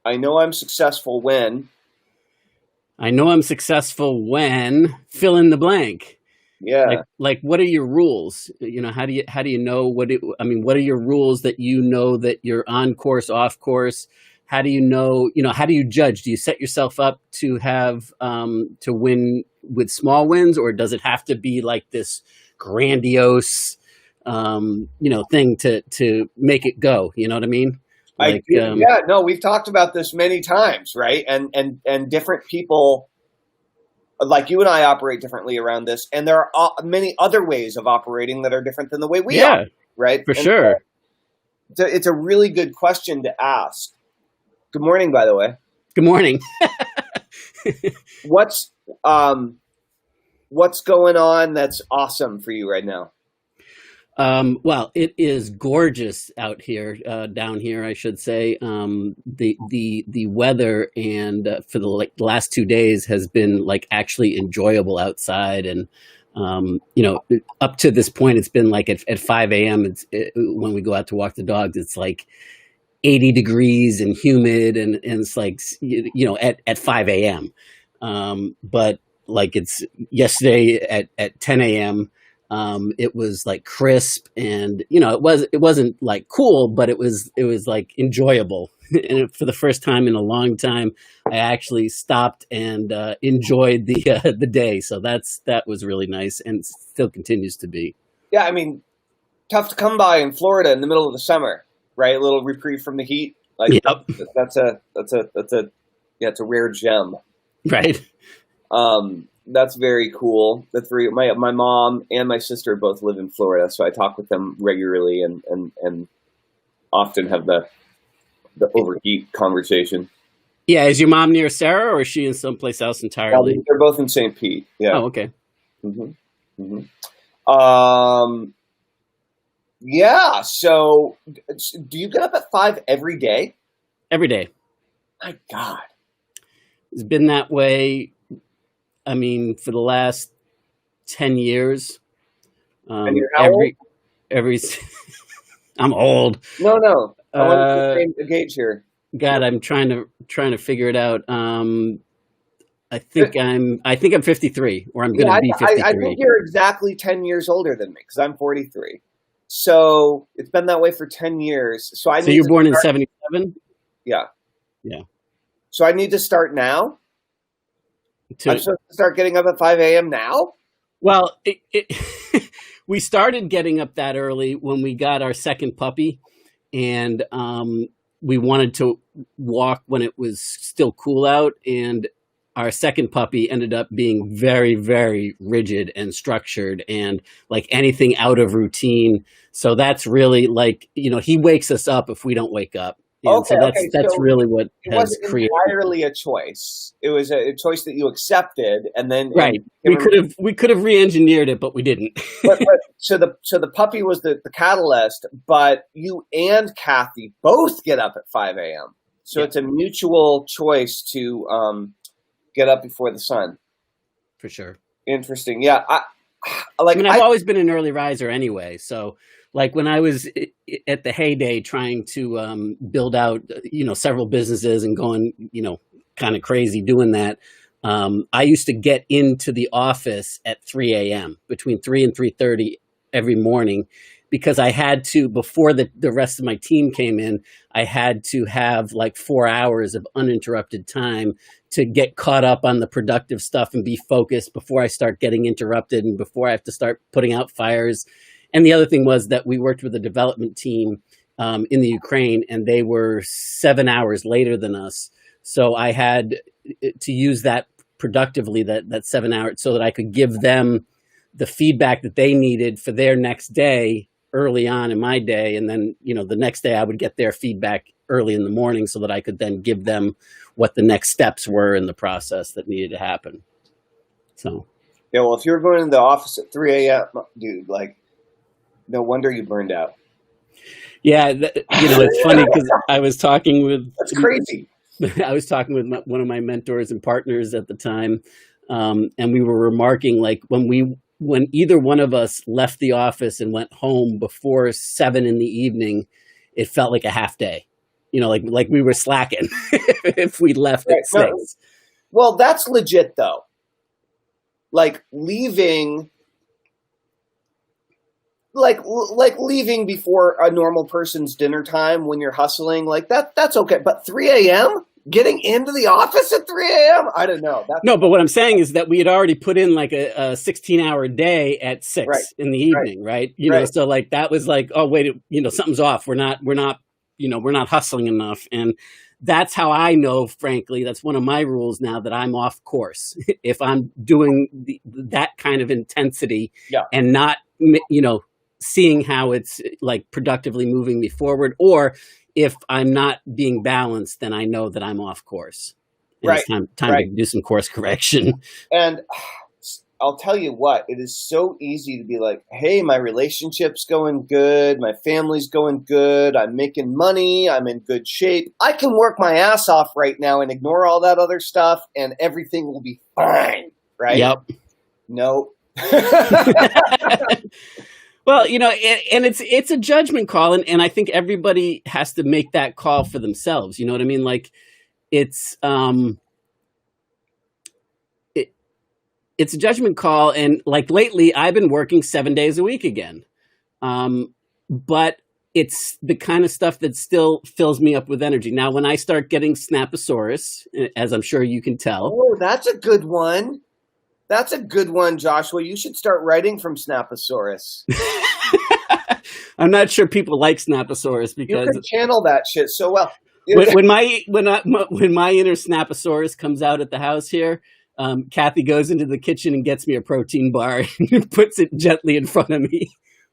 I know I'm successful when. I know I'm successful when fill in the blank. Yeah. Like what are your rules? How do you know what are your rules that you know that you're on course, off course? How do you know, how do you judge? Do you set yourself up to have to win with small wins, or does it have to be like this grandiose thing to make it go? You know what I mean? I Like do. Yeah, no, we've talked about this many times, right? And different people like you and I operate differently around this, and there are many other ways of operating that are different than the way we yeah, operate, right? for And so sure. it's a really good question to ask. Good morning, by the way. Good morning. What's um what's going on that's awesome for you right now? Well, it is gorgeous out here, down here, I should say. The weather and for the last 2 days has been like actually enjoyable outside, and up to this point, it's been like at 5 a.m. When we go out to walk the dogs, it's like 80 degrees and humid, and it's like at 5 a.m. But like it's yesterday at 10 a.m. It was like crisp, and it wasn't like cool, but it was like enjoyable. And for the first time in a long time, I actually stopped and enjoyed the day. So that was really nice, and still continues to be. Yeah, I mean, tough to come by in Florida in the middle of the summer, right? A little reprieve from the heat. Like Yep. that's a yeah, it's a rare gem. Right. That's very cool. That's very my mom and my sister both live in Florida, so I talk with them regularly and often have the overheat conversation. Yeah. Is your mom near Sarah, or is she in someplace else entirely? They're both in St. Pete. Yeah. Oh, okay. hmm hmm Um. Yeah. So, do you get up at 5 every day? Every day. My God. It's been that way. I mean, for the last 10 years. And you're how old? Every I'm old. No. I want Uh, to gauge here. God, I'm trying to figure it out. I think I'm 53, or I'm Yeah, going to be I think 53. you're exactly 10 years older than me because I'm 43. So it's been that way for 10 years. So I So need you're to born in start. 77? Yeah. Yeah. So I need to start now. I'm To supposed to start getting up at 5 a.m. now. Well, we started getting up that early when we got our second puppy, and we wanted to walk when it was still cool out. And our second puppy ended up being very, very rigid and structured, and like anything out of routine. So that's really like, he wakes us up if we don't wake up. And so that's Okay. that's So really what it has wasn't created. entirely a choice. It was a choice that you accepted, and then and Right. We could have re-engineered it, but we didn't. but so the puppy was the catalyst, but you and Kathy both get up at 5 a.m. So Yeah, it's a mutual choice to get up before the sun. for sure. Interesting. Yeah. I mean, I've always been an early riser anyway. So, like when I was at the heyday trying to build out, several businesses and going, kind of crazy doing that, I used to get into the office at 3 a.m., between 3 and 3:30 every morning, because I had to, before the rest of my team came in, I had to have like 4 hours of uninterrupted time to get caught up on the productive stuff and be focused before I start getting interrupted and before I have to start putting out fires. And the other thing was that we worked with a development team in the Ukraine, and they were 7 hours later than us. So I had to use that productively, that 7 hours, so that I could give them the feedback that they needed for their next day early on in my day. And then, the next day I would get their feedback early in the morning so that I could then give them what the next steps were in the process that needed to happen. So, Yeah, well, if you were going to the office at 3 a.m., dude, like, no wonder you burned out. yeah, it's funny because I was talking with That's crazy. one of my mentors and partners at the time, and we were remarking like when either one of us left the office and went home before 7 in the evening, it felt like a half day. like we were slacking if we left at 6. No. Well, that's legit though. Like leaving, like leaving before a normal person's dinner time when you're hustling, like that's okay. But 3 a.m. getting into the office at 3 a.m. I don't know. No, but what I'm saying is that we had already put in like a 16-hour day at 6 in the evening, right? You know, so like that was like, oh wait, something's off. We're not hustling enough. And that's how I know, frankly, that's one of my rules now, that I'm off course. If I'm doing that kind of intensity and not, seeing how it's like productively moving me forward, or if I'm not being balanced, then I know that I'm off course. And it's time to do some course correction. And I'll tell you what, it is so easy to be like, hey, my relationship's going good. My family's going good. I'm making money. I'm in good shape. I can work my ass off right now and ignore all that other stuff and everything will be fine. Right? Yep. No. Well, and it's a judgment call. And I think everybody has to make that call for themselves. You know what I mean? Like it's a judgment call. And like lately I've been working 7 days a week again. But it's the kind of stuff that still fills me up with energy. Now, when I start getting Snaposaurus, as I'm sure you can tell. Oh, that's a good one. That's a good one, Joshua. You should start writing from Snaposaurus. I'm not sure people like Snaposaurus because you can channel that shit so well. When my inner Snaposaurus comes out at the house here, Kathy goes into the kitchen and gets me a protein bar and puts it gently in front of me,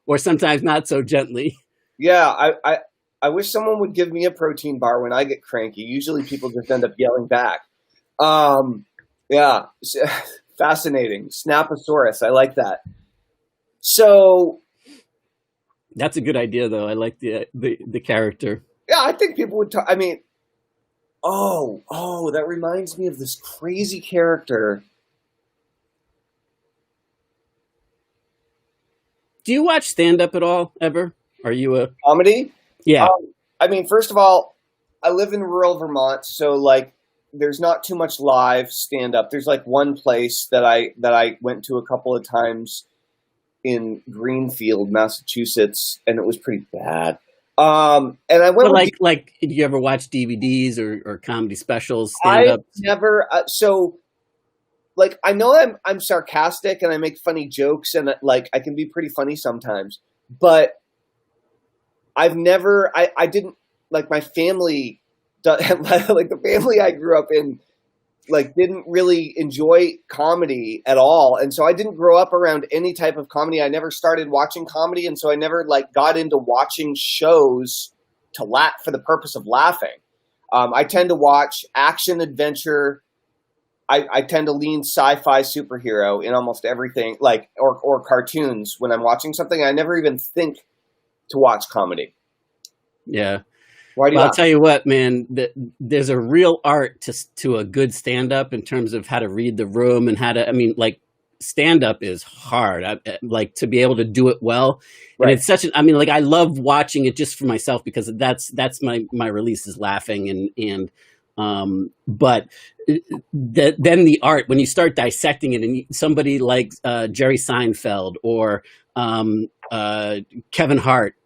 or sometimes not so gently. Yeah, I wish someone would give me a protein bar when I get cranky. Usually people just end up yelling back. Yeah. Fascinating. Snaposaurus. I like that. So that's a good idea, though. I like the character. Yeah, I think people would talk. I mean, that reminds me of this crazy character. Do you watch stand-up at all, ever? Are you a comedy? Yeah. I mean, first of all, I live in rural Vermont, so like, there's not too much live stand-up. There's like one place that I went to a couple of times in Greenfield, Massachusetts, and it was pretty bad. And I went like did you ever watch DVDs or comedy specials, stand-up? I never. So, like, I know I'm sarcastic and I make funny jokes and like I can be pretty funny sometimes, but I've never. I didn't like my family. Like the family I grew up in, like didn't really enjoy comedy at all, and so I didn't grow up around any type of comedy. I never started watching comedy, and so I never like got into watching shows to laugh for the purpose of laughing. I tend to watch action adventure. I tend to lean sci-fi superhero in almost everything, like or cartoons when I'm watching something. I never even think to watch comedy. Yeah. I'll tell you what, man, there's a real art to a good stand-up in terms of how to read the room and how to, I mean, like stand-up is hard, like to be able to do it well. And it's such I mean, like I love watching it just for myself because that's my release is laughing but then the art, when you start dissecting it and somebody like Jerry Seinfeld or Kevin Hart,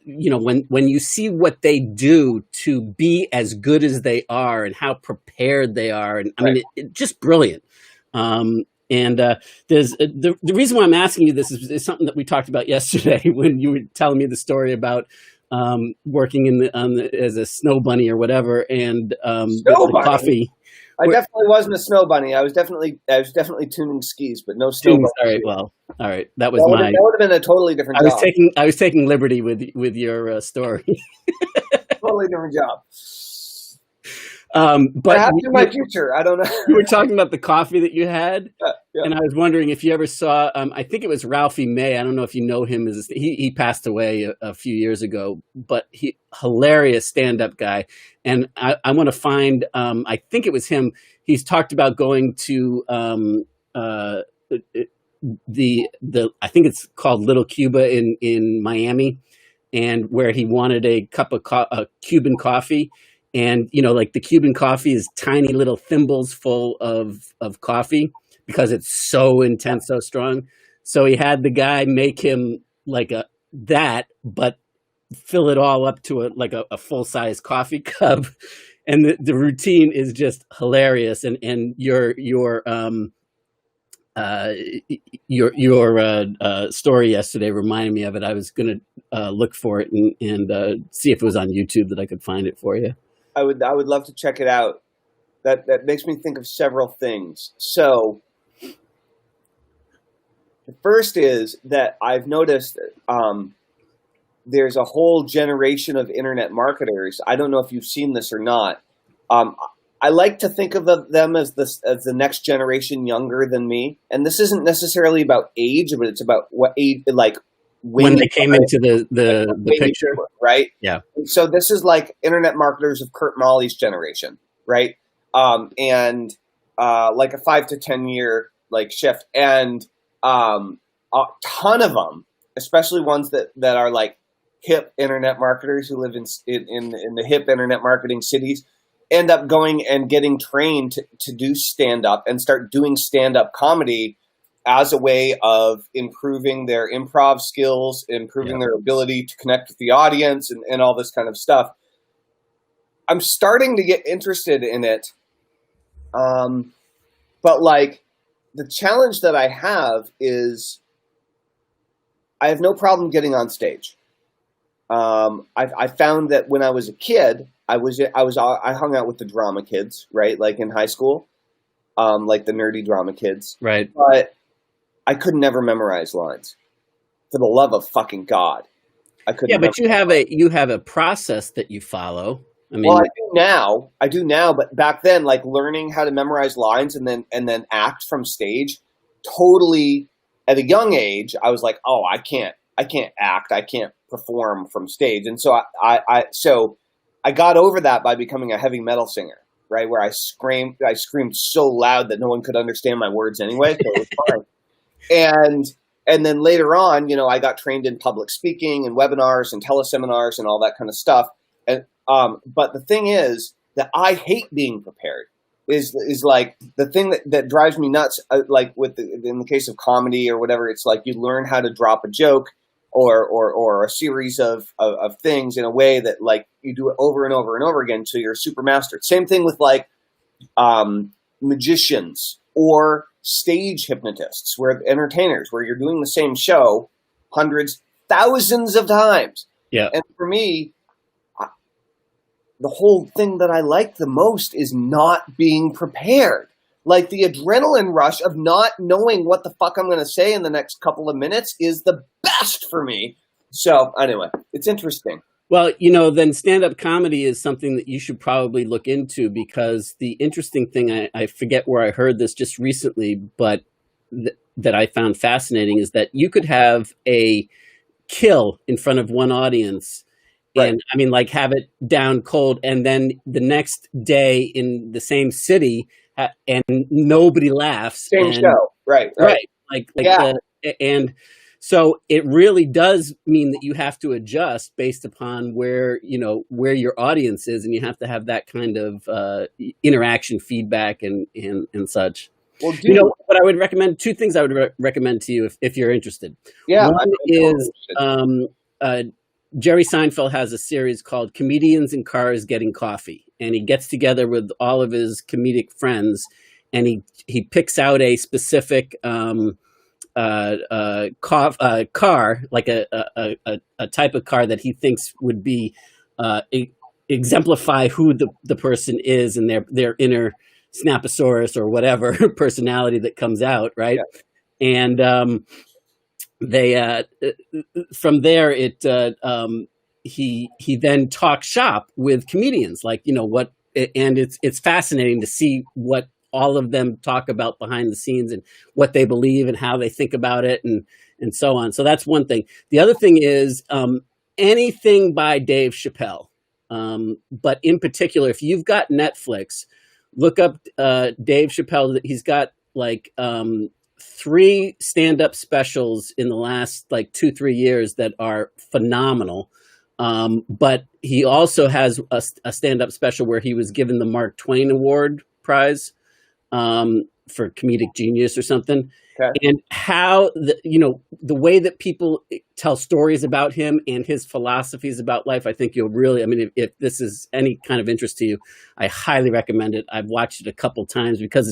when you see what they do to be as good as they are and how prepared they are, and I mean, it's just brilliant. There's the reason why I'm asking you this is something that we talked about yesterday when you were telling me the story about working as a snow bunny or whatever, and the coffee. I definitely wasn't a snow bunny. I was definitely tuning skis, but no snow bunny. All right, well, all right. That was that would have been a totally different job. I was taking liberty with your story. Totally different job. But perhaps in my future, I don't know. You were talking about the coffee that you had, and I was wondering if you ever saw. I think it was Ralphie May. I don't know if you know him. He passed away a few years ago, but hilarious stand-up guy. And I want to find. I think it was him. He's talked about going to I think it's called Little Cuba in Miami. and where he wanted a cup of a Cuban coffee. And, you know, like the Cuban coffee is tiny little thimbles full of coffee because it's so intense, so strong. So he had the guy make him like but fill it all up to a full size coffee cup. And the routine is just hilarious. And your story yesterday reminded me of it. I was going to look for it and see if it was on YouTube that I could find it for you. I would love to check it out. That makes me think of several things. So the first is that I've noticed there's a whole generation of internet marketers. I don't know if you've seen this or not. I like to think of them as the next generation younger than me. And this isn't necessarily about age, but it's about what age, like when they came into the picture, right? Yeah. So this is like internet marketers of Kurt Molly's generation, right? And like a 5 to 10 year like shift, and a ton of them, especially ones that are like hip internet marketers who live in the hip internet marketing cities, end up going and getting trained to do stand-up and start doing stand-up comedy as a way of improving their improv skills, improving their ability to connect with the audience and all this kind of stuff. I'm starting to get interested in it. But like the challenge that I have is I have no problem getting on stage. I found that when I was a kid, I hung out with the drama kids, right? Like in high school, like the nerdy drama kids, right? But I could never memorize lines. For the love of fucking God, I couldn't. Yeah, but you have a process that you follow. I mean, well, I do now, but back then, like learning how to memorize lines and then act from stage, totally at a young age, I was like, oh, I can't act, I can't perform from stage, and so I got over that by becoming a heavy metal singer, right? Where I screamed so loud that no one could understand my words anyway, so it was fine. And then later on, you know, I got trained in public speaking and webinars and teleseminars and all that kind of stuff. And but the thing is that I hate being prepared. Is like the thing that drives me nuts. Like in the case of comedy or whatever, it's like you learn how to drop a joke or a series of things in a way that like you do it over and over and over again until you're a super master. Same thing with like magicians or stage hypnotists, where entertainers, where you're doing the same show hundreds, thousands of times. Yeah. And for me, the whole thing that I like the most is not being prepared. Like the adrenaline rush of not knowing what the fuck I'm going to say in the next couple of minutes is the best for me. So anyway, it's interesting. Well, you know, then stand-up comedy is something that you should probably look into, because the interesting thing, I forget where I heard this just recently, but that I found fascinating is that you could have a kill in front of one audience. Right. And I mean, like have it down cold, and then the next day in the same city, and nobody laughs. Same show, right? Like yeah. And so it really does mean that you have to adjust based upon where your audience is, and you have to have that kind of interaction, feedback, and such. Well, you know what I would recommend? Two things I would recommend to you if you're interested. Yeah, one is Jerry Seinfeld has a series called Comedians in Cars Getting Coffee, and he gets together with all of his comedic friends, and he picks out a specific car, like a type of car that he thinks would be exemplify who the person is and their inner Snaposaurus or whatever personality that comes out, right? Yeah. And they from there he then talks shop with comedians, like what, and it's fascinating to see what all of them talk about behind the scenes and what they believe and how they think about it and so on. So that's one thing. The other thing is anything by Dave Chappelle, but in particular, if you've got Netflix, look up Dave Chappelle. He's got like 3 stand-up specials in the last like 2-3 years that are phenomenal. But he also has a stand-up special where he was given the Mark Twain Award prize for comedic genius or something. Okay. And how the way that people tell stories about him and his philosophies about life, I think you'll really, I mean, if this is any kind of interest to you, I highly recommend it. I've watched it a couple times because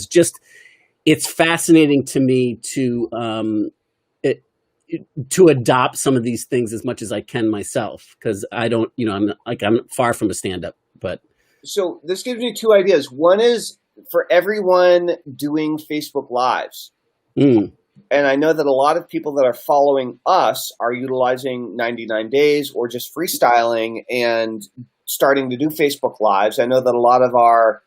it's fascinating to me to adopt some of these things as much as I can myself, because I don't, I'm far from a stand-up. But so this gives me 2 ideas. One is for everyone doing Facebook Lives. And I know that a lot of people that are following us are utilizing 99 Days or just freestyling and starting to do Facebook Lives. I know that a lot of our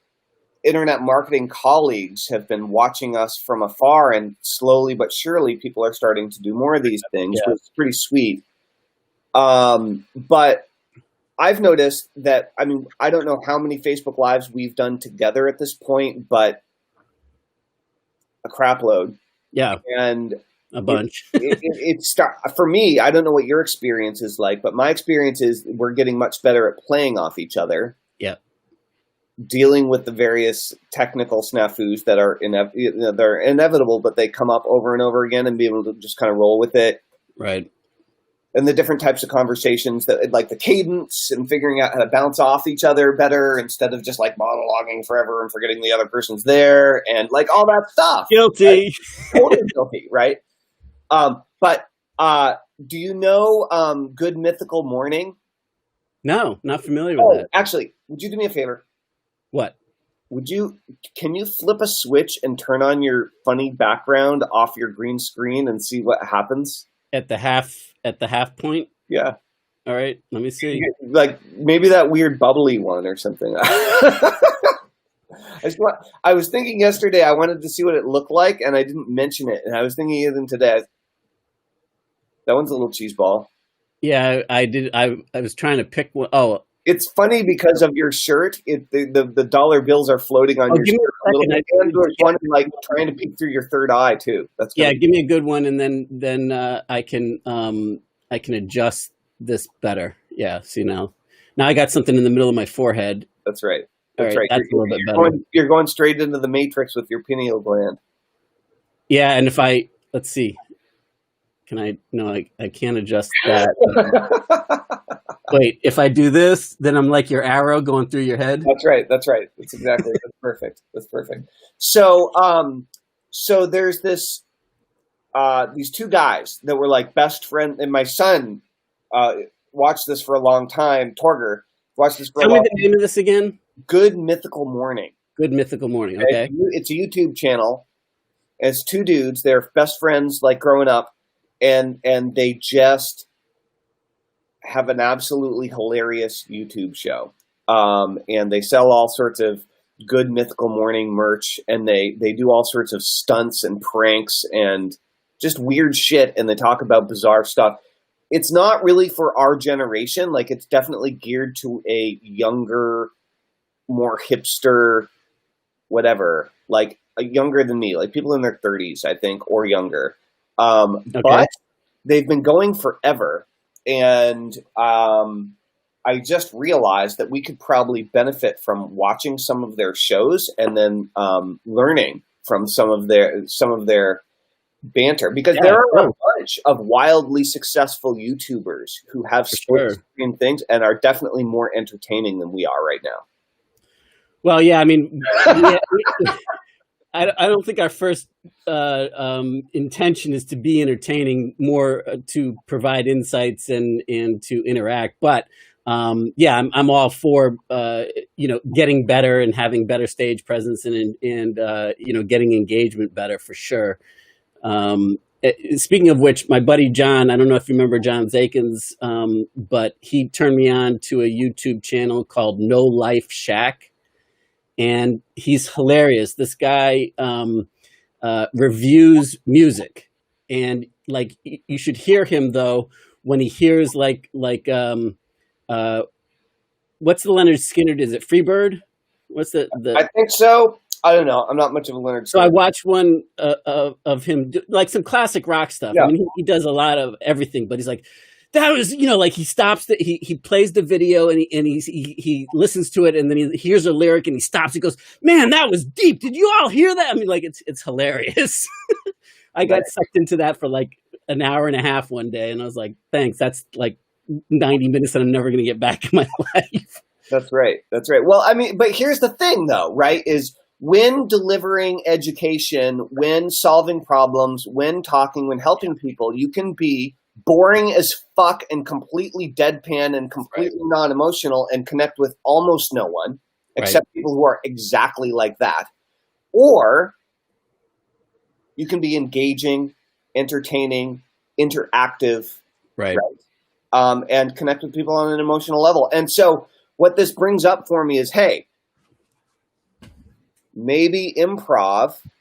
internet marketing colleagues have been watching us from afar, and slowly but surely people are starting to do more of these things, which is pretty sweet. But I've noticed that, I mean, I don't know how many Facebook Lives we've done together at this point, but a crap load. Yeah. And a bunch. For me, I don't know what your experience is like, but my experience is we're getting much better at playing off each other. Yeah. Dealing with the various technical snafus that are they're inevitable, but they come up over and over again, and be able to just kind of roll with it. Right. And the different types of conversations that, like the cadence and figuring out how to bounce off each other better instead of just like monologuing forever and forgetting the other person's there and like all that stuff. Guilty. Right? Totally guilty, right? But do you know Good Mythical Morning? No, not familiar with that. Actually, would you do me a favor? What? Can you flip a switch and turn on your funny background off your green screen and see what happens? At the half point? Yeah. All right, let me see. Like maybe that weird bubbly one or something. I was thinking yesterday I wanted to see what it looked like, and I didn't mention it. And I was thinking even today. That one's a little cheese ball. Yeah, I did. I was trying to pick one. Oh. It's funny because of your shirt. The dollar bills are floating on your shirt a little bit. And there's one like trying to peek through your third eye too. That's give me a good one, and then I can adjust this better. Yeah, see now I got something in the middle of my forehead. That's right. That's right. That's a little bit better. You're going straight into the matrix with your pineal gland. Yeah, and if let's see, can I? No, I can't adjust that. Wait, if I do this, then I'm like your arrow going through your head. That's right. That's exactly. That's perfect. That's perfect. So, so there's these 2 guys that were like best friend, and my son watched this for a long time. Torger watched this for a long time. Tell me the name of this again. Good Mythical Morning. Good Mythical Morning. Okay. It's a YouTube channel. It's 2 dudes. They're best friends, like growing up, and they just have an absolutely hilarious YouTube show. And they sell all sorts of Good Mythical Morning merch, and they do all sorts of stunts and pranks and just weird shit, and they talk about bizarre stuff. It's not really for our generation. Like, it's definitely geared to a younger, more hipster, whatever, like younger than me, like people in their 30s, I think, or younger. Okay. But they've been going forever. And I just realized that we could probably benefit from watching some of their shows and then learning from some of their banter, because there are a bunch of wildly successful YouTubers who have screen things and are definitely more entertaining than we are right now. Well, yeah, I mean, I don't think our first intention is to be entertaining, more to provide insights and to interact. But I'm all for getting better and having better stage presence and getting engagement better for sure. Speaking of which, my buddy John, I don't know if you remember John Zakins, but he turned me on to a YouTube channel called No Life Shack. And he's hilarious. This guy reviews music, and like you should hear him though when he hears like what's the Leonard Skinner? Is it Freebird? What's the? I think so. I don't know. I'm not much of a Leonard. So I watched one of him do, like some classic rock stuff. Yeah. I mean, he does a lot of everything, but he's like, that was, like he stops he plays the video and he listens to it, and then he hears a lyric and he stops. He goes, "Man, that was deep. Did you all hear that?" I mean, like it's hilarious. I got sucked into that for like an hour and a half one day, and I was like, "Thanks. That's like 90 minutes that I'm never going to get back in my life." That's right. That's right. Well, I mean, but here's the thing, though, right? Is when delivering education, when solving problems, when talking, when helping people, you can be boring as fuck and completely deadpan and completely non-emotional and connect with almost no one except people who are exactly like that. Or you can be engaging, entertaining, interactive, right? And connect with people on an emotional level. And so what this brings up for me is, hey, maybe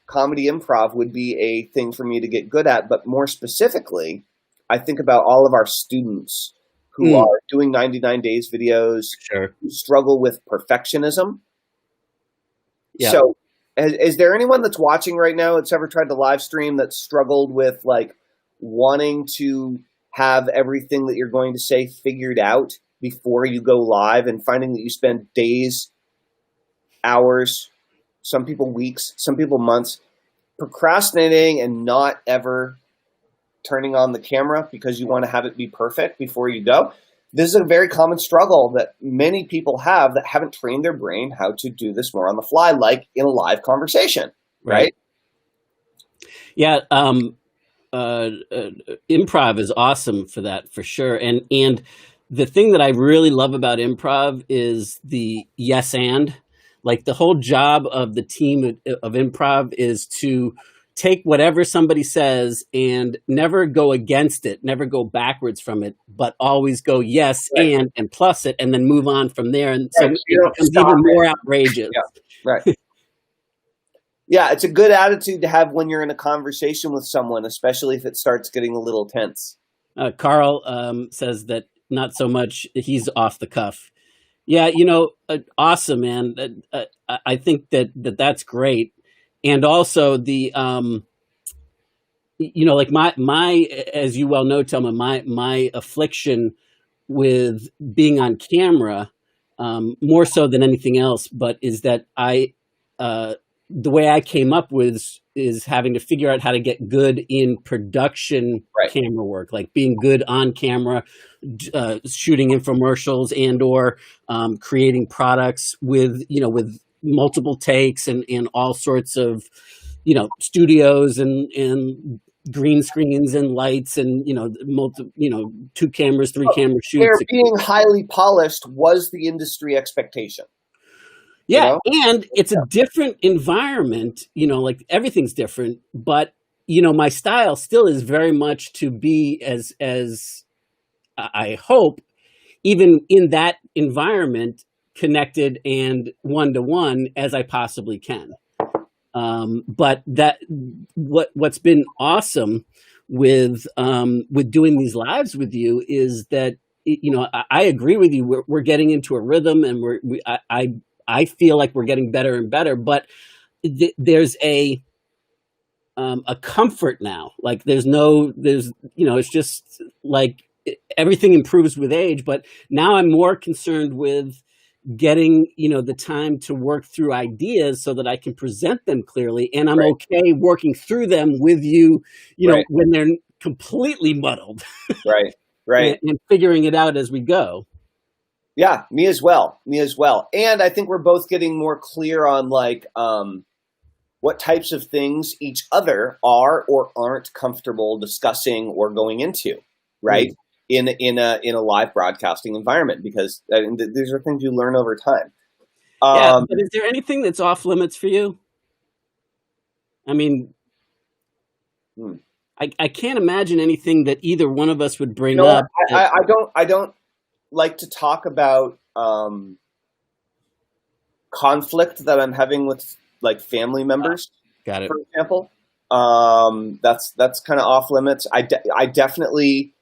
comedy improv would be a thing for me to get good at, but more specifically, I think about all of our students who are doing 99 days videos, who struggle with perfectionism. Yeah. So is there anyone that's watching right now that's ever tried to live stream that struggled with like wanting to have everything that you're going to say figured out before you go live and finding that you spend days, hours, some people weeks, some people months procrastinating and not ever turning on the camera because you want to have it be perfect before you go? This is a very common struggle that many people have that haven't trained their brain how to do this more on the fly, like in a live conversation, right? Yeah. Improv is awesome for that, for sure. And the thing that I really love about improv is the yes and. Like the whole job of the team of improv is to take whatever somebody says and never go against it, never go backwards from it, but always go yes and plus it, and then move on from there. And so it becomes even more outrageous. Yeah. Right. Yeah, it's a good attitude to have when you're in a conversation with someone, especially if it starts getting a little tense. Carl says that not so much. He's off the cuff. Yeah, awesome, man. I think that's great. And also the, like my, as you well know, Thelma, my affliction with being on camera, more so than anything else, but is that the way I came up with is having to figure out how to get good in production camera work, like being good on camera, shooting infomercials and or creating products with multiple takes and all sorts of, studios and green screens and lights and, two cameras, three camera shoots. Where being highly polished was the industry expectation. Yeah. And it's a different environment, like everything's different, but, my style still is very much to be as I hope, even in that environment, connected and one-to-one as I possibly can. But what's been awesome with doing these lives with you is that, I agree with you. We're getting into a rhythm, and I feel like we're getting better and better, but there's a comfort now. Like it's just like everything improves with age, but now I'm more concerned with getting, the time to work through ideas so that I can present them clearly. And I'm okay working through them with you, when they're completely muddled. Right. and figuring it out as we go. Yeah, me as well. And I think we're both getting more clear on like what types of things each other are or aren't comfortable discussing or going into, right? In a live broadcasting environment, because these are things you learn over time. But is there anything that's off limits for you? I mean, I can't imagine anything that either one of us would bring up. I don't like to talk about conflict that I'm having with like family members. Got it. For example, that's kind of off limits. I definitely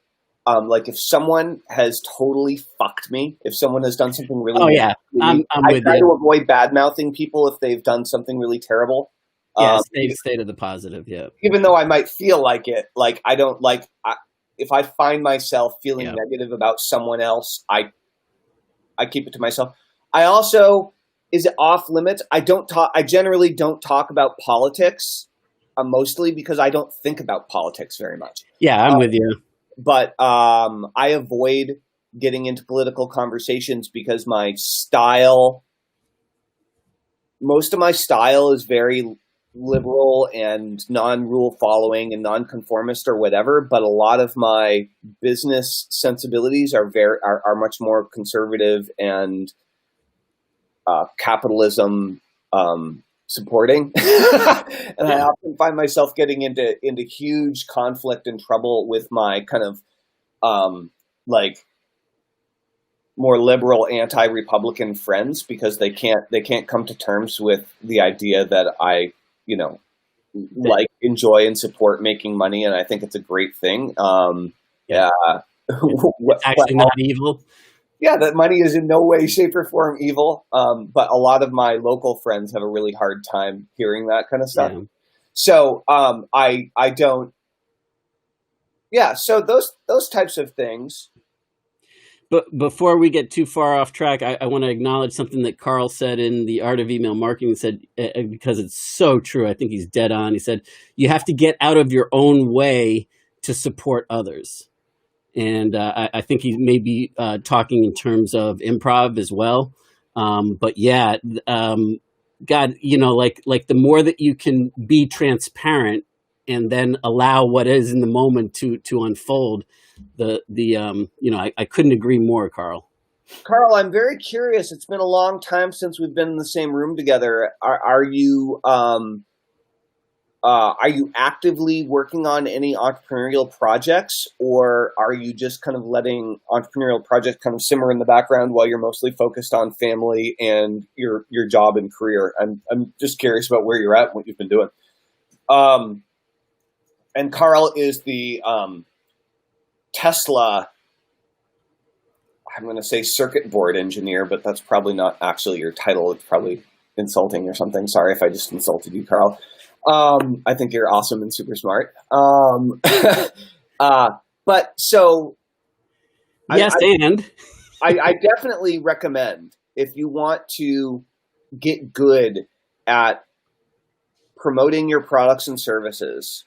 Like if someone has totally fucked me, if someone has done something really, I'm I with try you. to avoid bad mouthing people if they've done something really terrible. Yeah, stay to the positive. Yeah. Even though I might feel like it, like I don't like. If I find myself feeling negative about someone else, I keep it to myself. I also, is it off limits? I generally don't talk about politics, mostly because I don't think about politics very much. Yeah, I'm with you. But I avoid getting into political conversations because most of my style is very liberal and non-rule following and non-conformist or whatever. But a lot of my business sensibilities are much more conservative and capitalism supporting. And I often find myself getting into huge conflict and trouble with my kind of like more liberal anti-Republican friends because they can't come to terms with the idea that I, like, enjoy and support making money, and I think it's a great thing. It's actually not evil. Yeah, that money is in no way, shape, or form evil. But a lot of my local friends have a really hard time hearing that kind of stuff. Yeah. So I don't. Yeah, so those types of things. But before we get too far off track, I want to acknowledge something that Carl said in The Art of Email Marketing, because it's so true. I think he's dead on. He said, you have to get out of your own way to support others. And I think he may be talking in terms of improv as well. But yeah, God, like the more that you can be transparent and then allow what is in the moment to unfold, I couldn't agree more, Carl. Carl, I'm very curious. It's been a long time since we've been in the same room together. Are you actively working on any entrepreneurial projects, or are you just kind of letting entrepreneurial projects kind of simmer in the background while you're mostly focused on family and your job and career? I'm just curious about where you're at and what you've been doing. And Carl is the Tesla, I'm going to say circuit board engineer, but that's probably not actually your title. It's probably insulting or something. Sorry if I just insulted you, Carl. I think you're awesome and super smart. But so, yes, I definitely recommend, if you want to get good at promoting your products and services,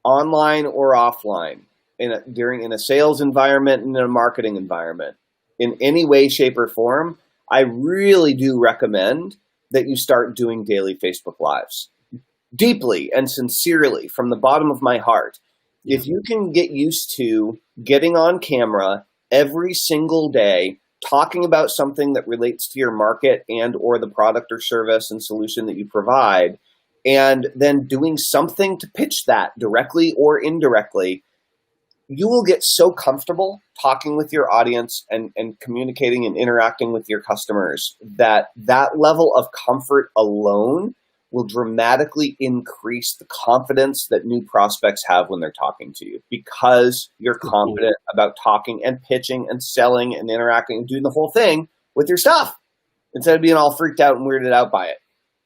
online or offline, in a sales environment and in a marketing environment, in any way, shape, or form, I really do recommend that you start doing daily Facebook Lives. Deeply and sincerely, from the bottom of my heart. If you can get used to getting on camera every single day, talking about something that relates to your market and or the product or service and solution that you provide, and then doing something to pitch that directly or indirectly, you will get so comfortable talking with your audience and communicating and interacting with your customers that level of comfort alone will dramatically increase the confidence that new prospects have when they're talking to you, because you're confident about talking and pitching and selling and interacting and doing the whole thing with your stuff instead of being all freaked out and weirded out by it,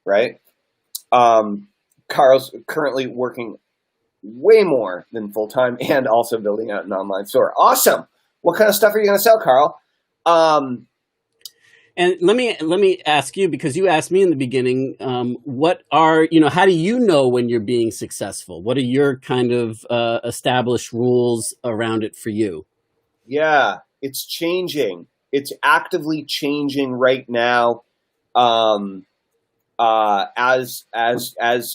right? Carl's currently working way more than full-time and also building out an online store. Awesome. What kind of stuff are you going to sell, Carl? And let me ask you, because you asked me in the beginning, how do you know when you're being successful? What are your kind of established rules around it for you? Yeah, it's changing. It's actively changing right now. As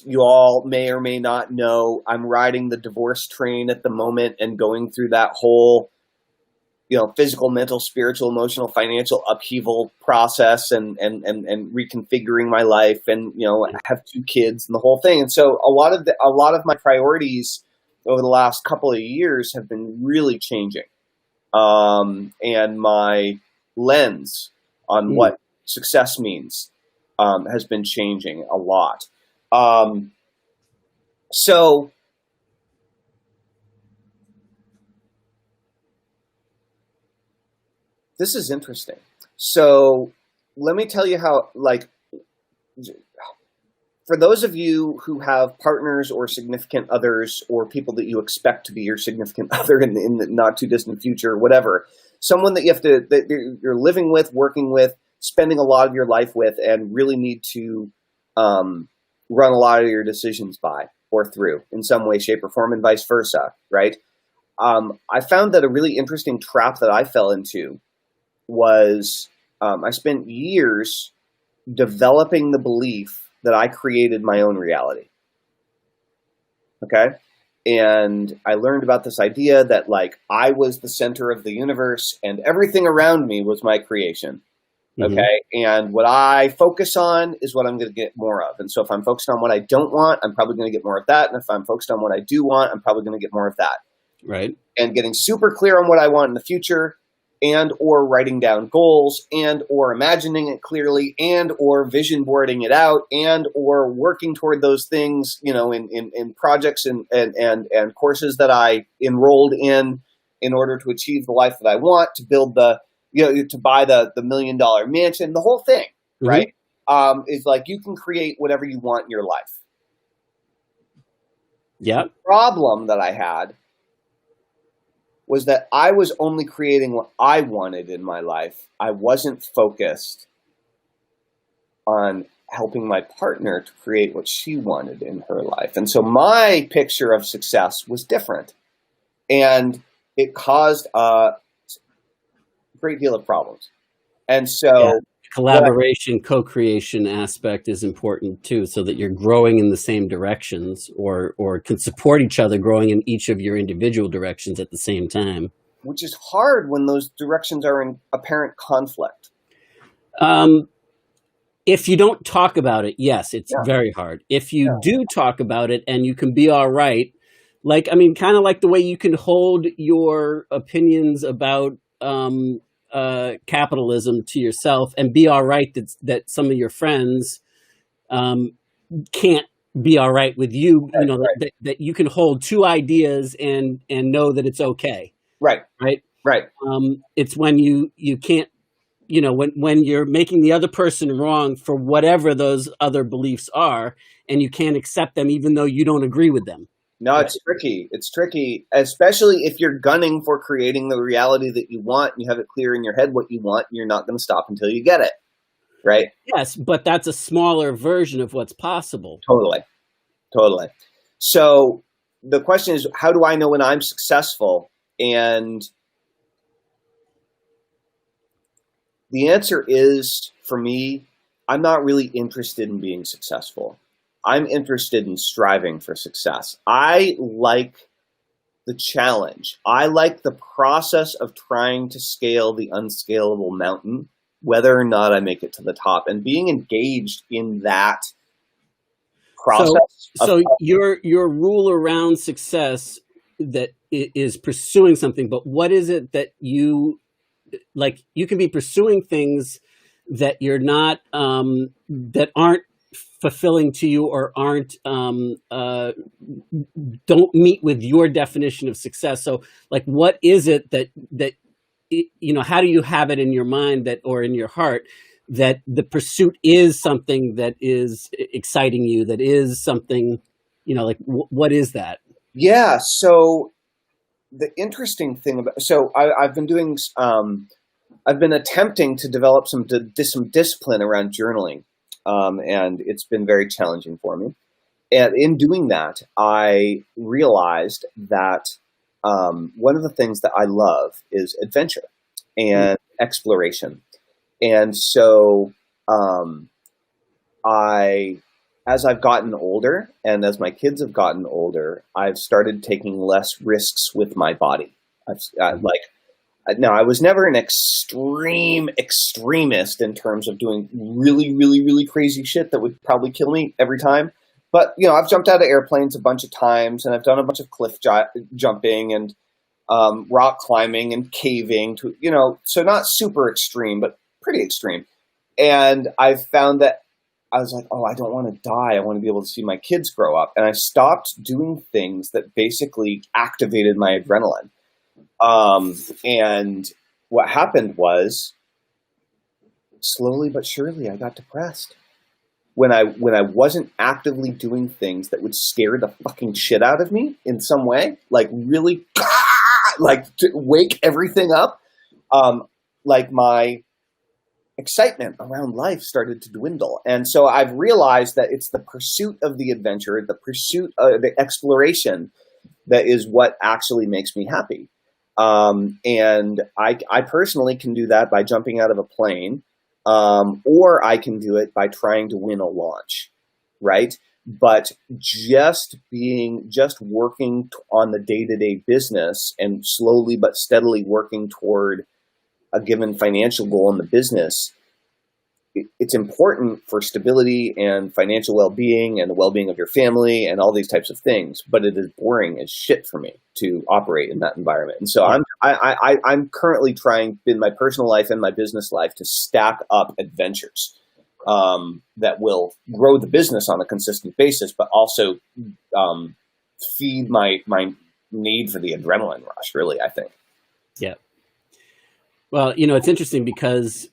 you all may or may not know, I'm riding the divorce train at the moment and going through that whole, physical, mental, spiritual, emotional, financial upheaval process and reconfiguring my life, and, I have 2 kids and the whole thing. And so a lot of my priorities over the last couple of years have been really changing. And my lens on what success means has been changing a lot. So This is interesting. So let me tell you how, like, for those of you who have partners or significant others or people that you expect to be your significant other in the not too distant future, whatever, someone that that you're living with, working with, spending a lot of your life with, and really need to run a lot of your decisions by or through in some way, shape, or form, and vice versa, right? I found that a really interesting trap that I fell into was I spent years developing the belief that I created my own reality. Okay? And I learned about this idea that, like, I was the center of the universe and everything around me was my creation. Okay? And what I focus on is what I'm going to get more of. And so if I'm focused on what I don't want, I'm probably going to get more of that. And if I'm focused on what I do want, I'm probably going to get more of that. Right. And getting super clear on what I want in the future, and or writing down goals, and or imagining it clearly, and or vision boarding it out, and or working toward those things, you know, in projects and courses that I enrolled in order to achieve the life that I want, to build the, you know, to buy the $1 million mansion, the whole thing, right? Is like, you can create whatever you want in your life. Yeah. The problem that I had was that I was only creating what I wanted in my life. I wasn't focused on helping my partner to create what she wanted in her life. And so my picture of success was different. And it caused a great deal of problems. And so collaboration, co-creation aspect is important too, so that you're growing in the same directions, or can support each other growing in each of your individual directions at the same time. Which is hard when those directions are in apparent conflict. If you don't talk about it, yes, it's very hard. If you do talk about it and you can be all right, like, I mean, kind of like the way you can hold your opinions about capitalism to yourself and be all right that some of your friends can't be all right with you, you know, that you can hold two ideas and know that it's okay. Right. It's when you can't, you know, when you're making the other person wrong for whatever those other beliefs are, and you can't accept them even though you don't agree with them. No, it's tricky. It's tricky, especially if you're gunning for creating the reality that you want and you have it clear in your head what you want. You're not going to stop until you get it, right? Yes, but that's a smaller version of what's possible. Totally. So the question is, how do I know when I'm successful? And the answer is, for me, I'm not really interested in being successful. I'm interested in striving for success. I like the challenge. I like the process of trying to scale the unscalable mountain, whether or not I make it to the top, and being engaged in that process. So your rule around success that is pursuing something, but what is it that you like? You can be pursuing things that you're not, that aren't fulfilling to you, or aren't don't meet with your definition of success. So, like, what is it that you know? How do you have it in your mind that, or in your heart, that the pursuit is something that is exciting you? That is something, you know, like what is that? Yeah. So the interesting thing about I've been doing I've been attempting to develop some discipline around journaling. And it's been very challenging for me. And in doing that, I realized that one of the things that I love is adventure and exploration. And so as I've gotten older, and as my kids have gotten older, I've started taking less risks with my body. Now, I was never an extremist in terms of doing really, really, really crazy shit that would probably kill me every time. But, you know, I've jumped out of airplanes a bunch of times, and I've done a bunch of cliff jumping and rock climbing and caving, to, you know, so not super extreme, but pretty extreme. And I found that I was like, oh, I don't want to die. I want to be able to see my kids grow up. And I stopped doing things that basically activated my adrenaline. And what happened was, slowly but surely, I got depressed. When I wasn't actively doing things that would scare the fucking shit out of me in some way, like really, like to wake everything up, like my excitement around life started to dwindle. And so I've realized that it's the pursuit of the adventure, the pursuit of the exploration, that is what actually makes me happy. And I personally can do that by jumping out of a plane. Or I can do it by trying to win a launch, right? But just working on the day-to-day business and slowly but steadily working toward a given financial goal in the business, it's important for stability and financial well-being and the well-being of your family and all these types of things. But it is boring as shit for me to operate in that environment. And so I'm currently trying in my personal life and my business life to stack up adventures that will grow the business on a consistent basis, but also feed my need for the adrenaline rush, really, I think. Yeah. Well, it's interesting because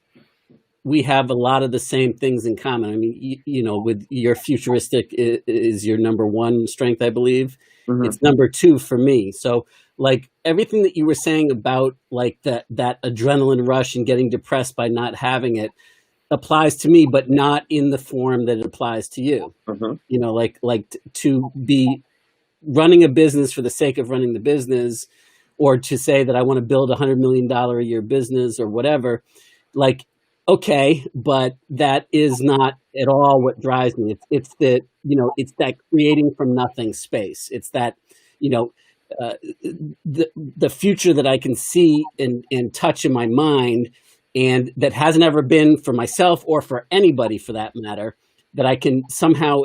we have a lot of the same things in common. I mean, with your Futuristic is your number one strength, I believe. Mm-hmm. It's number two for me. So like everything that you were saying about like that adrenaline rush and getting depressed by not having it applies to me, but not in the form that it applies to you. Mm-hmm. Like to be running a business for the sake of running the business, or to say that I want to build $100 million a year business or whatever, like, okay, but that is not at all what drives me. It's that, it's that creating from nothing space. It's that, the future that I can see and touch in my mind, and that hasn't ever been for myself or for anybody for that matter, that I can somehow,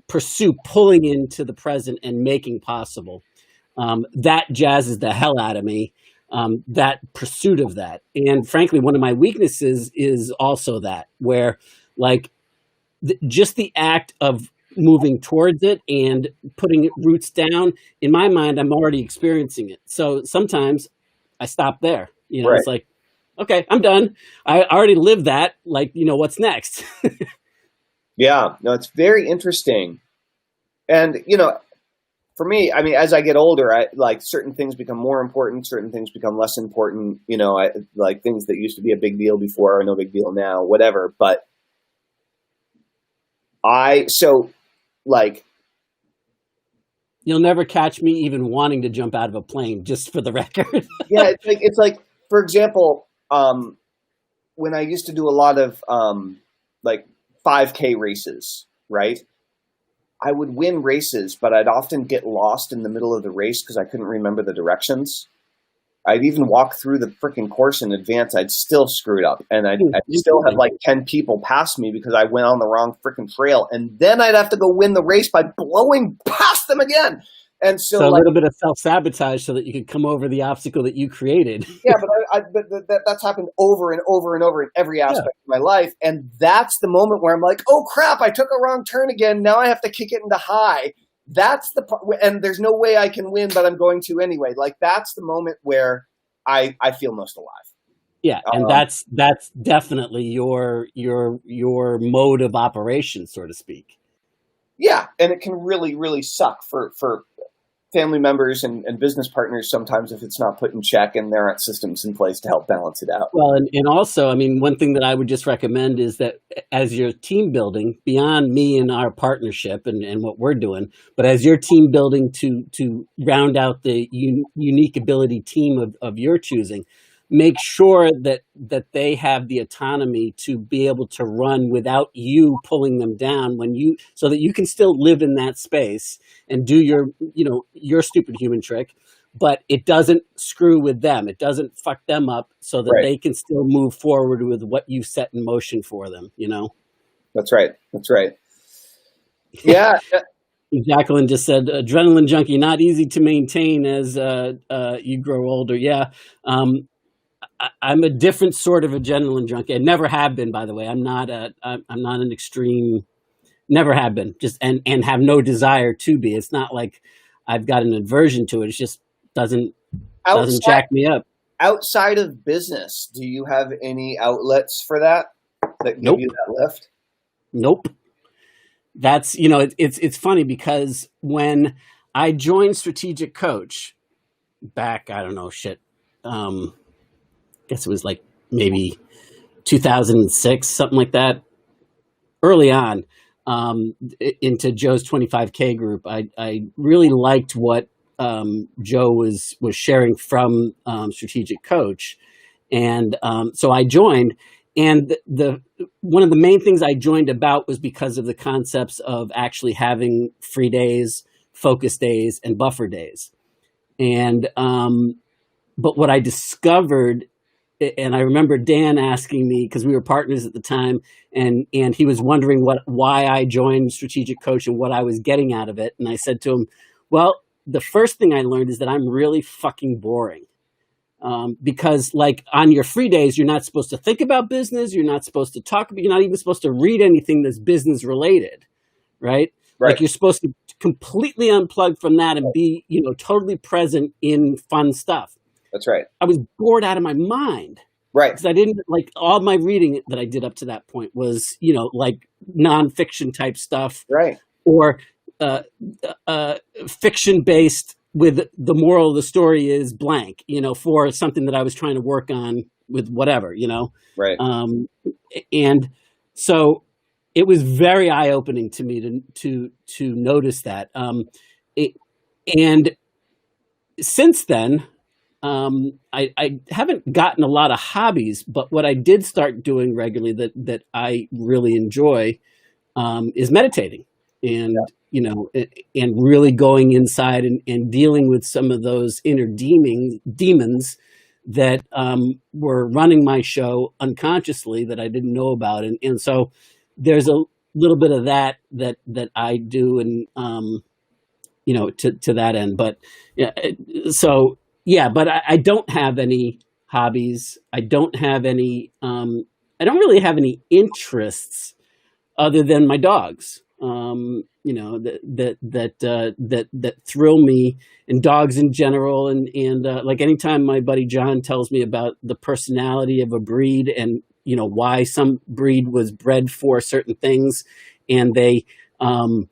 pursue pulling into the present and making possible. That jazzes the hell out of me. That pursuit of that. And frankly, one of my weaknesses is also that, where like just the act of moving towards it and putting roots down, in my mind, I'm already experiencing it. So sometimes I stop there, right. It's like, okay, I'm done. I already lived that. Like, what's next? Yeah, no, it's very interesting. And, for me, I mean, as I get older, like certain things become more important, certain things become less important. Like things that used to be a big deal before are no big deal now, whatever. But you'll never catch me even wanting to jump out of a plane, just for the record. Yeah, it's like, for example, when I used to do a lot of like 5K races, right? I would win races, but I'd often get lost in the middle of the race because I couldn't remember the directions. I'd even walk through the freaking course in advance. I'd still screw it up. And I'd still have like 10 people pass me because I went on the wrong freaking trail. And then I'd have to go win the race by blowing past them again. And so a little bit of self-sabotage so that you could come over the obstacle that you created. Yeah, but that's happened over and over and over in every aspect of my life. And that's the moment where I'm like, oh, crap, I took a wrong turn again. Now I have to kick it into high. That's the part, and there's no way I can win, but I'm going to anyway. Like, that's the moment where I feel most alive. Yeah, and that's definitely your mode of operation, so to speak. Yeah, and it can really, really suck for family members and business partners sometimes if it's not put in check and there aren't systems in place to help balance it out. Well, and also, I mean, one thing that I would just recommend is that as your team building, beyond me and our partnership and what we're doing, but as your team building to round out the unique ability team of your choosing, make sure that they have the autonomy to be able to run without you pulling them down so that you can still live in that space and do your stupid human trick, but it doesn't screw with them. It doesn't fuck them up so that they can still move forward with what you set in motion for them, That's right. Yeah. Jacqueline just said, adrenaline junkie, not easy to maintain as you grow older. Yeah. I'm a different sort of adrenaline junkie. I never have been, by the way. I'm not an extreme, never have been, just and have no desire to be. It's not like I've got an aversion to it. It just doesn't jack me up. outside of business, do you have any outlets for that give Nope. you that lift? Nope. That's, you know, it's funny because when I joined Strategic Coach back, I don't know, guess it was like maybe 2006, something like that, early on, into Joe's 25K group. I really liked what Joe was sharing from Strategic Coach. And so I joined. And the one of the main things I joined about was because of the concepts of actually having free days, focus days, and buffer days. And but what I discovered, and I remember Dan asking me, because we were partners at the time, and he was wondering why I joined Strategic Coach and what I was getting out of it. And I said to him, well, the first thing I learned is that I'm really fucking boring. Because like on your free days, you're not supposed to think about business. You're not supposed to talk about, you're not even supposed to read anything that's business related, right? Like you're supposed to completely unplug from that and be, you know, totally present in fun stuff. That's right. I was bored out of my mind. Right. Because I didn't, like, all my reading that I did up to that point was, you know, like nonfiction type stuff. Right. Or fiction based with the moral of the story is blank, you know, for something that I was trying to work on with whatever, you know. Right. And so it was very eye opening to me to notice that. And since then, I haven't gotten a lot of hobbies, but what I did start doing regularly that I really enjoy is meditating, and you know, and really going inside and dealing with some of those inner demons that were running my show unconsciously that I didn't know about, and so there's a little bit of that I do, and you know, to that end. But yeah, so yeah, but I don't have any hobbies. I don't have any. I don't really have any interests other than my dogs. You know, that thrill me, and dogs in general, and like anytime my buddy John tells me about the personality of a breed, and you know why some breed was bred for certain things, and they are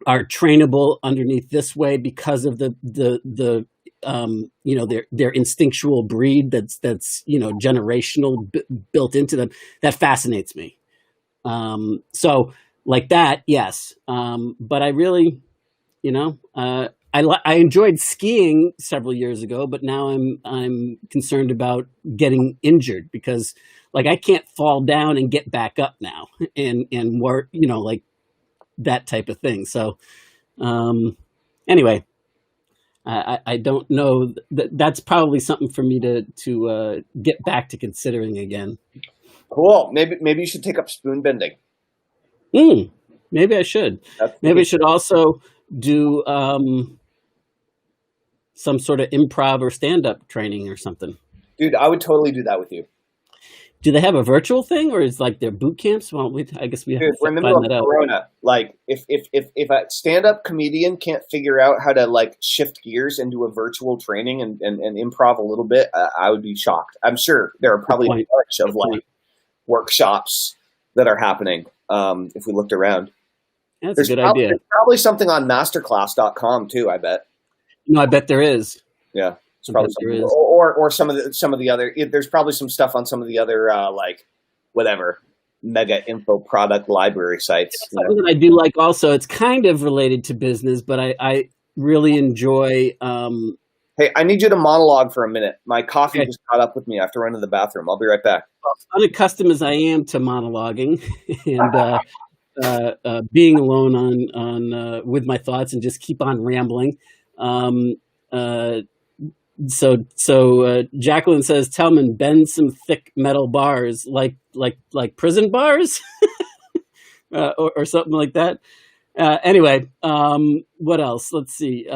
trainable underneath this way because of the you know, their instinctual breed that's you know, generational built into them. That fascinates me. So like that, yes. But I really, you know, I enjoyed skiing several years ago, but now I'm concerned about getting injured because like I can't fall down and get back up now, and work, you know, like that type of thing. So anyway, I don't know. That's probably something for me to get back to considering again. Cool. Maybe you should take up spoon bending. Maybe I should. Maybe I should also do some sort of improv or stand-up training or something. Dude, I would totally do that with you. Do they have a virtual thing, or is like their boot camps? Well, I guess we have to find that out. Corona. Like, if a stand-up comedian can't figure out how to like shift gears into a virtual training and improv a little bit, I would be shocked. I'm sure there are probably a bunch of like workshops that are happening. If we looked around, that's a good idea. There's probably something on Masterclass.com too. I bet. No, I bet there is. Yeah. Probably or some of the other. There's probably some stuff on some of the other like whatever mega info product library sites. You know. That I do like also. It's kind of related to business, but I really enjoy. Hey, I need you to monologue for a minute. My coffee just caught up with me. I have to run to the bathroom. I'll be right back. Unaccustomed as I am to monologuing and being alone on with my thoughts and just keep on rambling. So Jacqueline says, Tellman, bend some thick metal bars like prison bars or something like that. Anyway, what else? Let's see.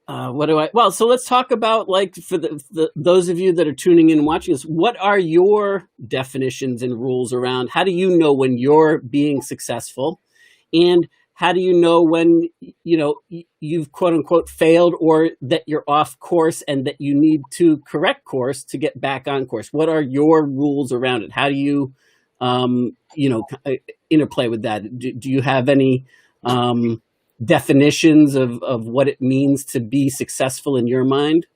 So let's talk about, like, for those of you that are tuning in and watching us, what are your definitions and rules around how do you know when you're being successful, and how do you know when, you've quote unquote failed, or that you're off course and that you need to correct course to get back on course? What are your rules around it? How do you, interplay with that? Do you have any definitions of what it means to be successful in your mind?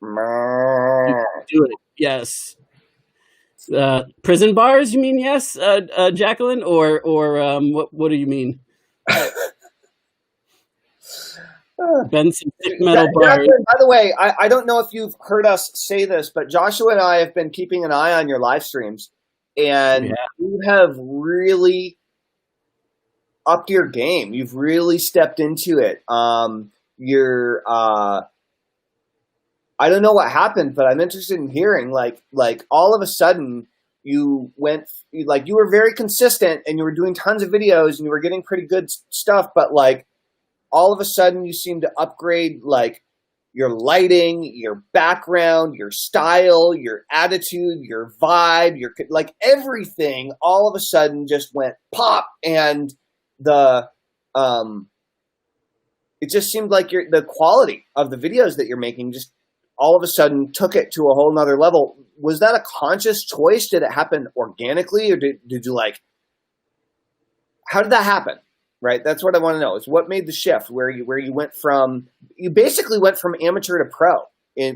Do it. Yes. Prison bars, you mean? Yes, Jacqueline, or what do you mean? Benson thick metal bars. By the way, I don't know if you've heard us say this, but Joshua and I have been keeping an eye on your live streams, and you have really upped your game. You've really stepped into it. You're I don't know what happened, but I'm interested in hearing, like all of a sudden you went, like, you were very consistent and you were doing tons of videos and you were getting pretty good stuff, but like all of a sudden you seem to upgrade, like, your lighting, your background, your style, your attitude, your vibe, your, like, everything all of a sudden just went pop, and it just seemed like the quality of the videos that you're making just all of a sudden took it to a whole nother level. Was that a conscious choice? Did it happen organically, or did you, like, how did that happen? Right. That's what I want to know, is what made the shift where you basically went from amateur to pro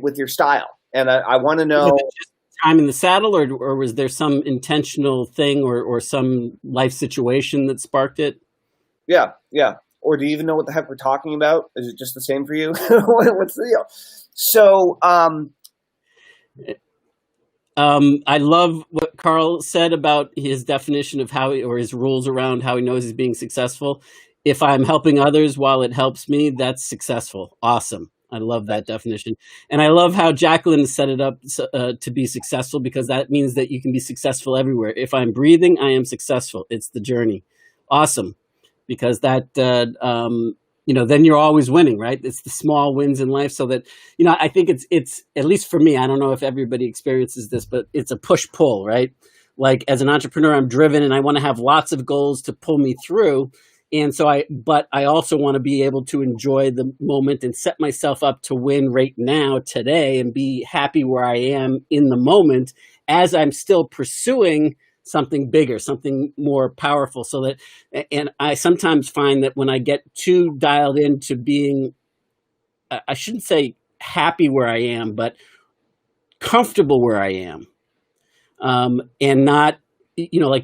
with your style. And I want to know, was it just time in the saddle, or was there some intentional thing or some life situation that sparked it? Yeah. Yeah. Or do you even know what the heck we're talking about? Is it just the same for you? What's the deal? So, I love what Carl said about his definition of or his rules around how he knows he's being successful. If I'm helping others while it helps me, that's successful. Awesome. I love that definition. And I love how Jacqueline set it up to be successful, because that means that you can be successful everywhere. If I'm breathing, I am successful. It's the journey. Awesome. Because that, then you're always winning, right? It's the small wins in life. So that, I think it's at least for me, I don't know if everybody experiences this, but it's a push-pull, right? Like, as an entrepreneur, I'm driven and I want to have lots of goals to pull me through. And so but I also want to be able to enjoy the moment and set myself up to win right now, today, and be happy where I am in the moment as I'm still pursuing something bigger, something more powerful. So that, and I sometimes find that when I get too dialed into being, I shouldn't say happy where I am, but comfortable where I am, and not,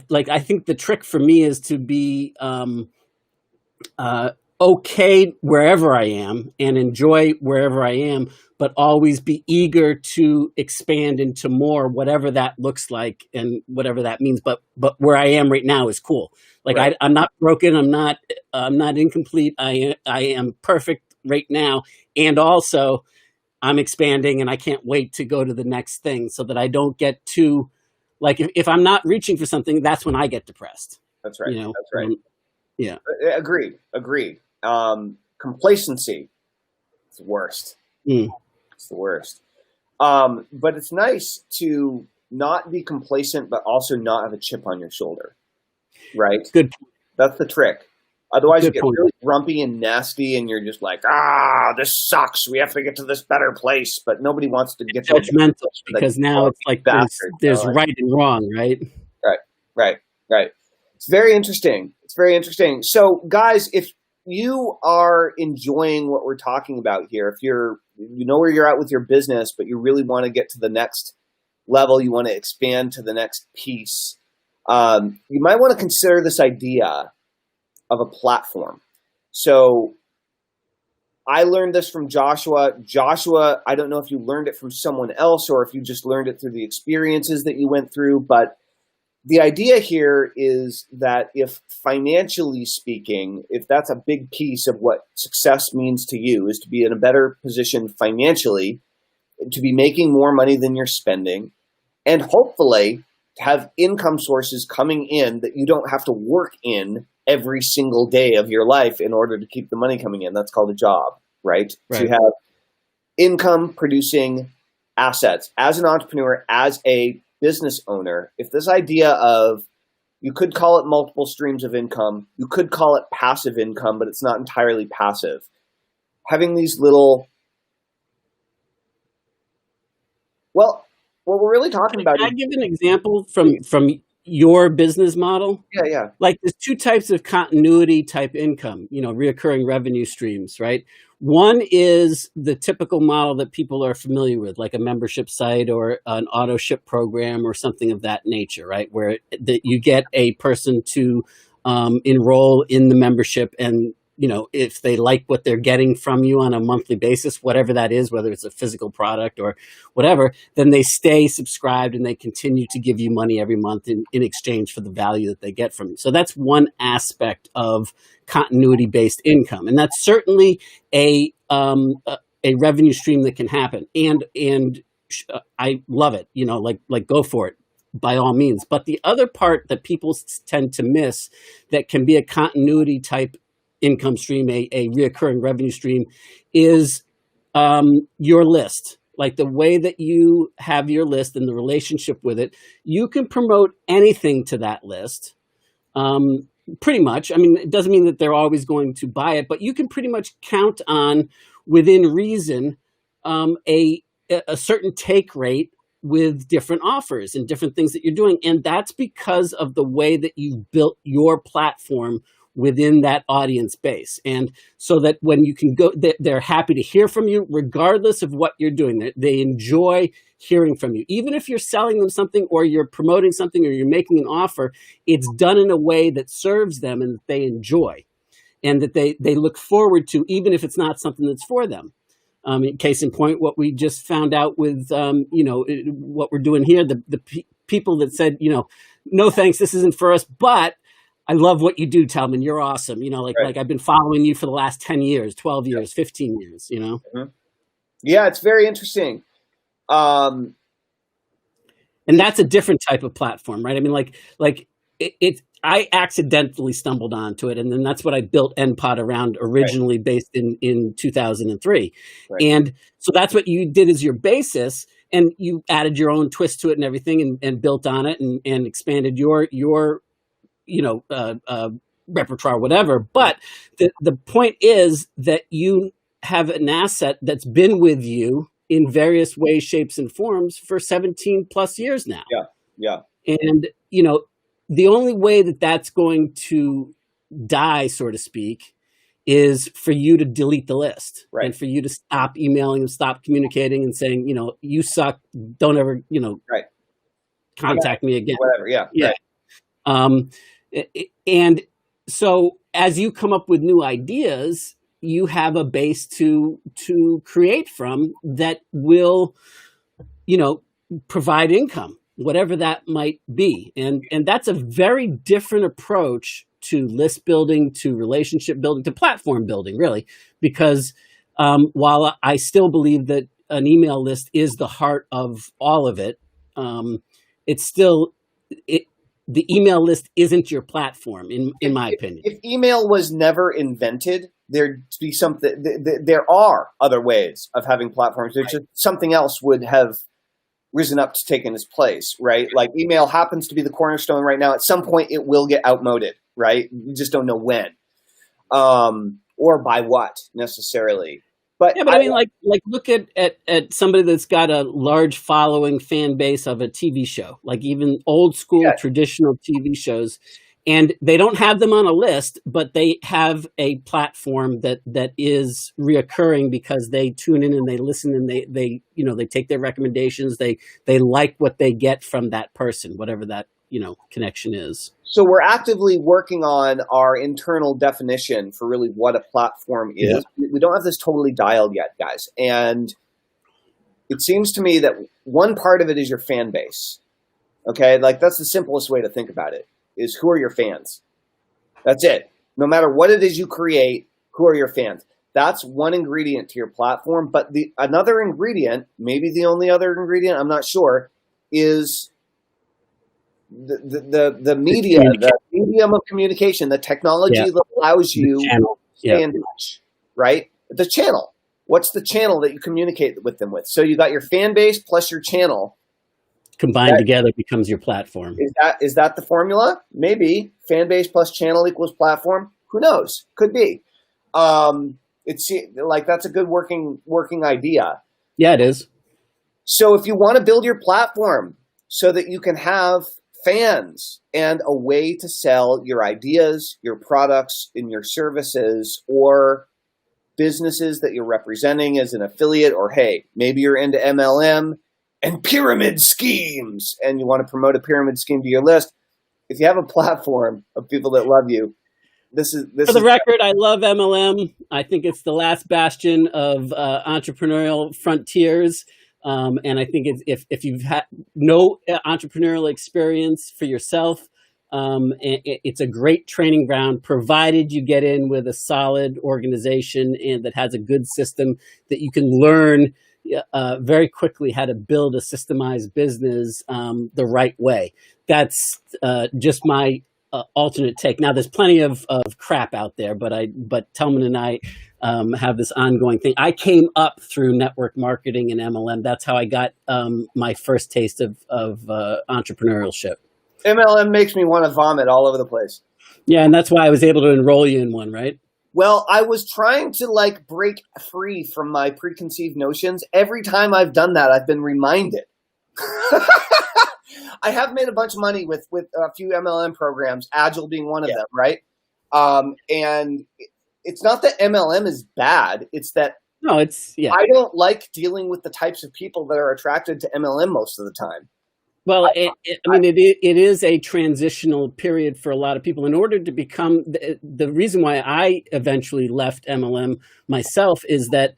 like I think the trick for me is to be okay wherever I am and enjoy wherever I am, but always be eager to expand into more, whatever that looks like and whatever that means. But where I am right now is cool. Like, right. I'm not broken. I'm not incomplete. I am perfect right now. And also I'm expanding, and I can't wait to go to the next thing, so that I don't get too, like, if I'm not reaching for something, that's when I get depressed. That's right. That's right. Yeah. Agreed. Complacency is the worst. It's the worst. But it's nice to not be complacent, but also not have a chip on your shoulder. Right? Good. That's the trick. Otherwise, you get really grumpy and nasty, and you're just like, this sucks. We have to get to this better place. But nobody wants to get judgmental, because now it's like there's right and wrong, right? Right. It's very interesting. So, guys, if you are enjoying what we're talking about here, if you know where you're at with your business, but you really want to get to the next level, you want to expand to the next piece, you might want to consider this idea of a platform. So I learned this from Joshua. Joshua, I don't know if you learned it from someone else or if you just learned it through the experiences that you went through, but the idea here is that if financially speaking, if that's a big piece of what success means to you, is to be in a better position financially, to be making more money than you're spending, and hopefully to have income sources coming in that you don't have to work in every single day of your life in order to keep the money coming in. That's called a job, right? To have income producing assets as an entrepreneur, as a business owner. If this idea of You could call it multiple streams of income. You could call it passive income, but it's not entirely passive. Having these little, well, what we're really talking about. Can I give an example from your business model? Yeah. Like there's two types of continuity type income, reoccurring revenue streams, right? One is the typical model that people are familiar with, like a membership site or an auto ship program or something of that nature, right? Where you get a person to enroll in the membership, and if they like what they're getting from you on a monthly basis, whatever that is, whether it's a physical product or whatever, then they stay subscribed and they continue to give you money every month in exchange for the value that they get from you. So that's one aspect of continuity-based income. And that's certainly a revenue stream that can happen. And I love it, like go for it by all means. But the other part that people tend to miss that can be a continuity type income stream, a reoccurring revenue stream, is your list. Like the way that you have your list and the relationship with it, you can promote anything to that list. Pretty much. I mean, it doesn't mean that they're always going to buy it, but you can pretty much count on, within reason, a certain take rate with different offers and different things that you're doing. And that's because of the way that you've built your platform within that audience base. And so that when you can go, they're happy to hear from you, regardless of what you're doing. They enjoy hearing from you. Even if you're selling them something or you're promoting something or you're making an offer, it's done in a way that serves them and that they enjoy and that they look forward to, even if it's not something that's for them. Case in point, what we just found out with, what we're doing here, the people that said, no, thanks, this isn't for us, but I love what you do, Telman. You're awesome. Right. Like I've been following you for the last 10 years, 12 years, 15 years, Mm-hmm. Yeah, it's very interesting. And that's a different type of platform, right? I mean, I accidentally stumbled onto it, and then that's what I built NPod around originally, right, based in 2003. Right. And so that's what you did as your basis, and you added your own twist to it and everything, and built on it and expanded your repertoire, whatever. But the point is that you have an asset that's been with you in various ways, shapes, and forms for 17 plus years now. Yeah. And, the only way that that's going to die, so to speak, is for you to delete the list, right, and for you to stop emailing and stop communicating and saying, you suck. Don't ever, right, contact me again. Whatever. Yeah. Right. And so as you come up with new ideas, you have a base to create from that will, provide income, whatever that might be. And that's a very different approach to list building, to relationship building, to platform building, really, because while I still believe that an email list is the heart of all of it, it's still, the email list isn't your platform, in my opinion. If email was never invented, there'd be something. There are other ways of having platforms. There's just something else would have risen up to take in its place, right? Like email happens to be the cornerstone right now. At some point, it will get outmoded, right? You just don't know when, or by what necessarily. But yeah, but I mean, like look at somebody that's got a large following fan base of a TV show, like even old school traditional TV shows, and they don't have them on a list, but they have a platform that is reoccurring because they tune in and they listen and they take their recommendations. They like what they get from that person, whatever that connection is. So we're actively working on our internal definition for really what a platform is. Yeah. We don't have this totally dialed yet, guys. And it seems to me that one part of it is your fan base. Okay, like that's the simplest way to think about it, is who are your fans? That's it. No matter what it is you create, who are your fans? That's one ingredient to your platform. But another ingredient, maybe the only other ingredient, I'm not sure, is the medium, the medium of communication, the technology that allows you to stay in touch, right? The channel. What's the channel that you communicate with them with? So you got your fan base plus your channel. combined together becomes your platform. Is that the formula? Maybe fan base plus channel equals platform. Who knows? Could be. It's like that's a good working idea. Yeah, it is. So if you want to build your platform so that you can have fans and a way to sell your ideas, your products, and your services, or businesses that you're representing as an affiliate, or hey, maybe you're into MLM and pyramid schemes and you want to promote a pyramid scheme to your list. If you have a platform of people that love you, this is for the record, I love MLM. I think it's the last bastion of entrepreneurial frontiers. And I think if you've had no entrepreneurial experience for yourself, it's a great training ground, provided you get in with a solid organization and that has a good system that you can learn very quickly how to build a systemized business the right way. That's just my alternate take. Now, there's plenty of crap out there, but Telman and I have this ongoing thing. I came up through network marketing and MLM. That's how I got my first taste of entrepreneurship. MLM makes me want to vomit all over the place. Yeah, and that's why I was able to enroll you in one, right? Well, I was trying to break free from my preconceived notions. Every time I've done that, I've been reminded. I have made a bunch of money with a few MLM programs, Agile being one of them, right? And it's not that MLM is bad. It's that I don't like dealing with the types of people that are attracted to MLM most of the time. Well, it is a transitional period for a lot of people. In order to become the reason why I eventually left MLM myself is that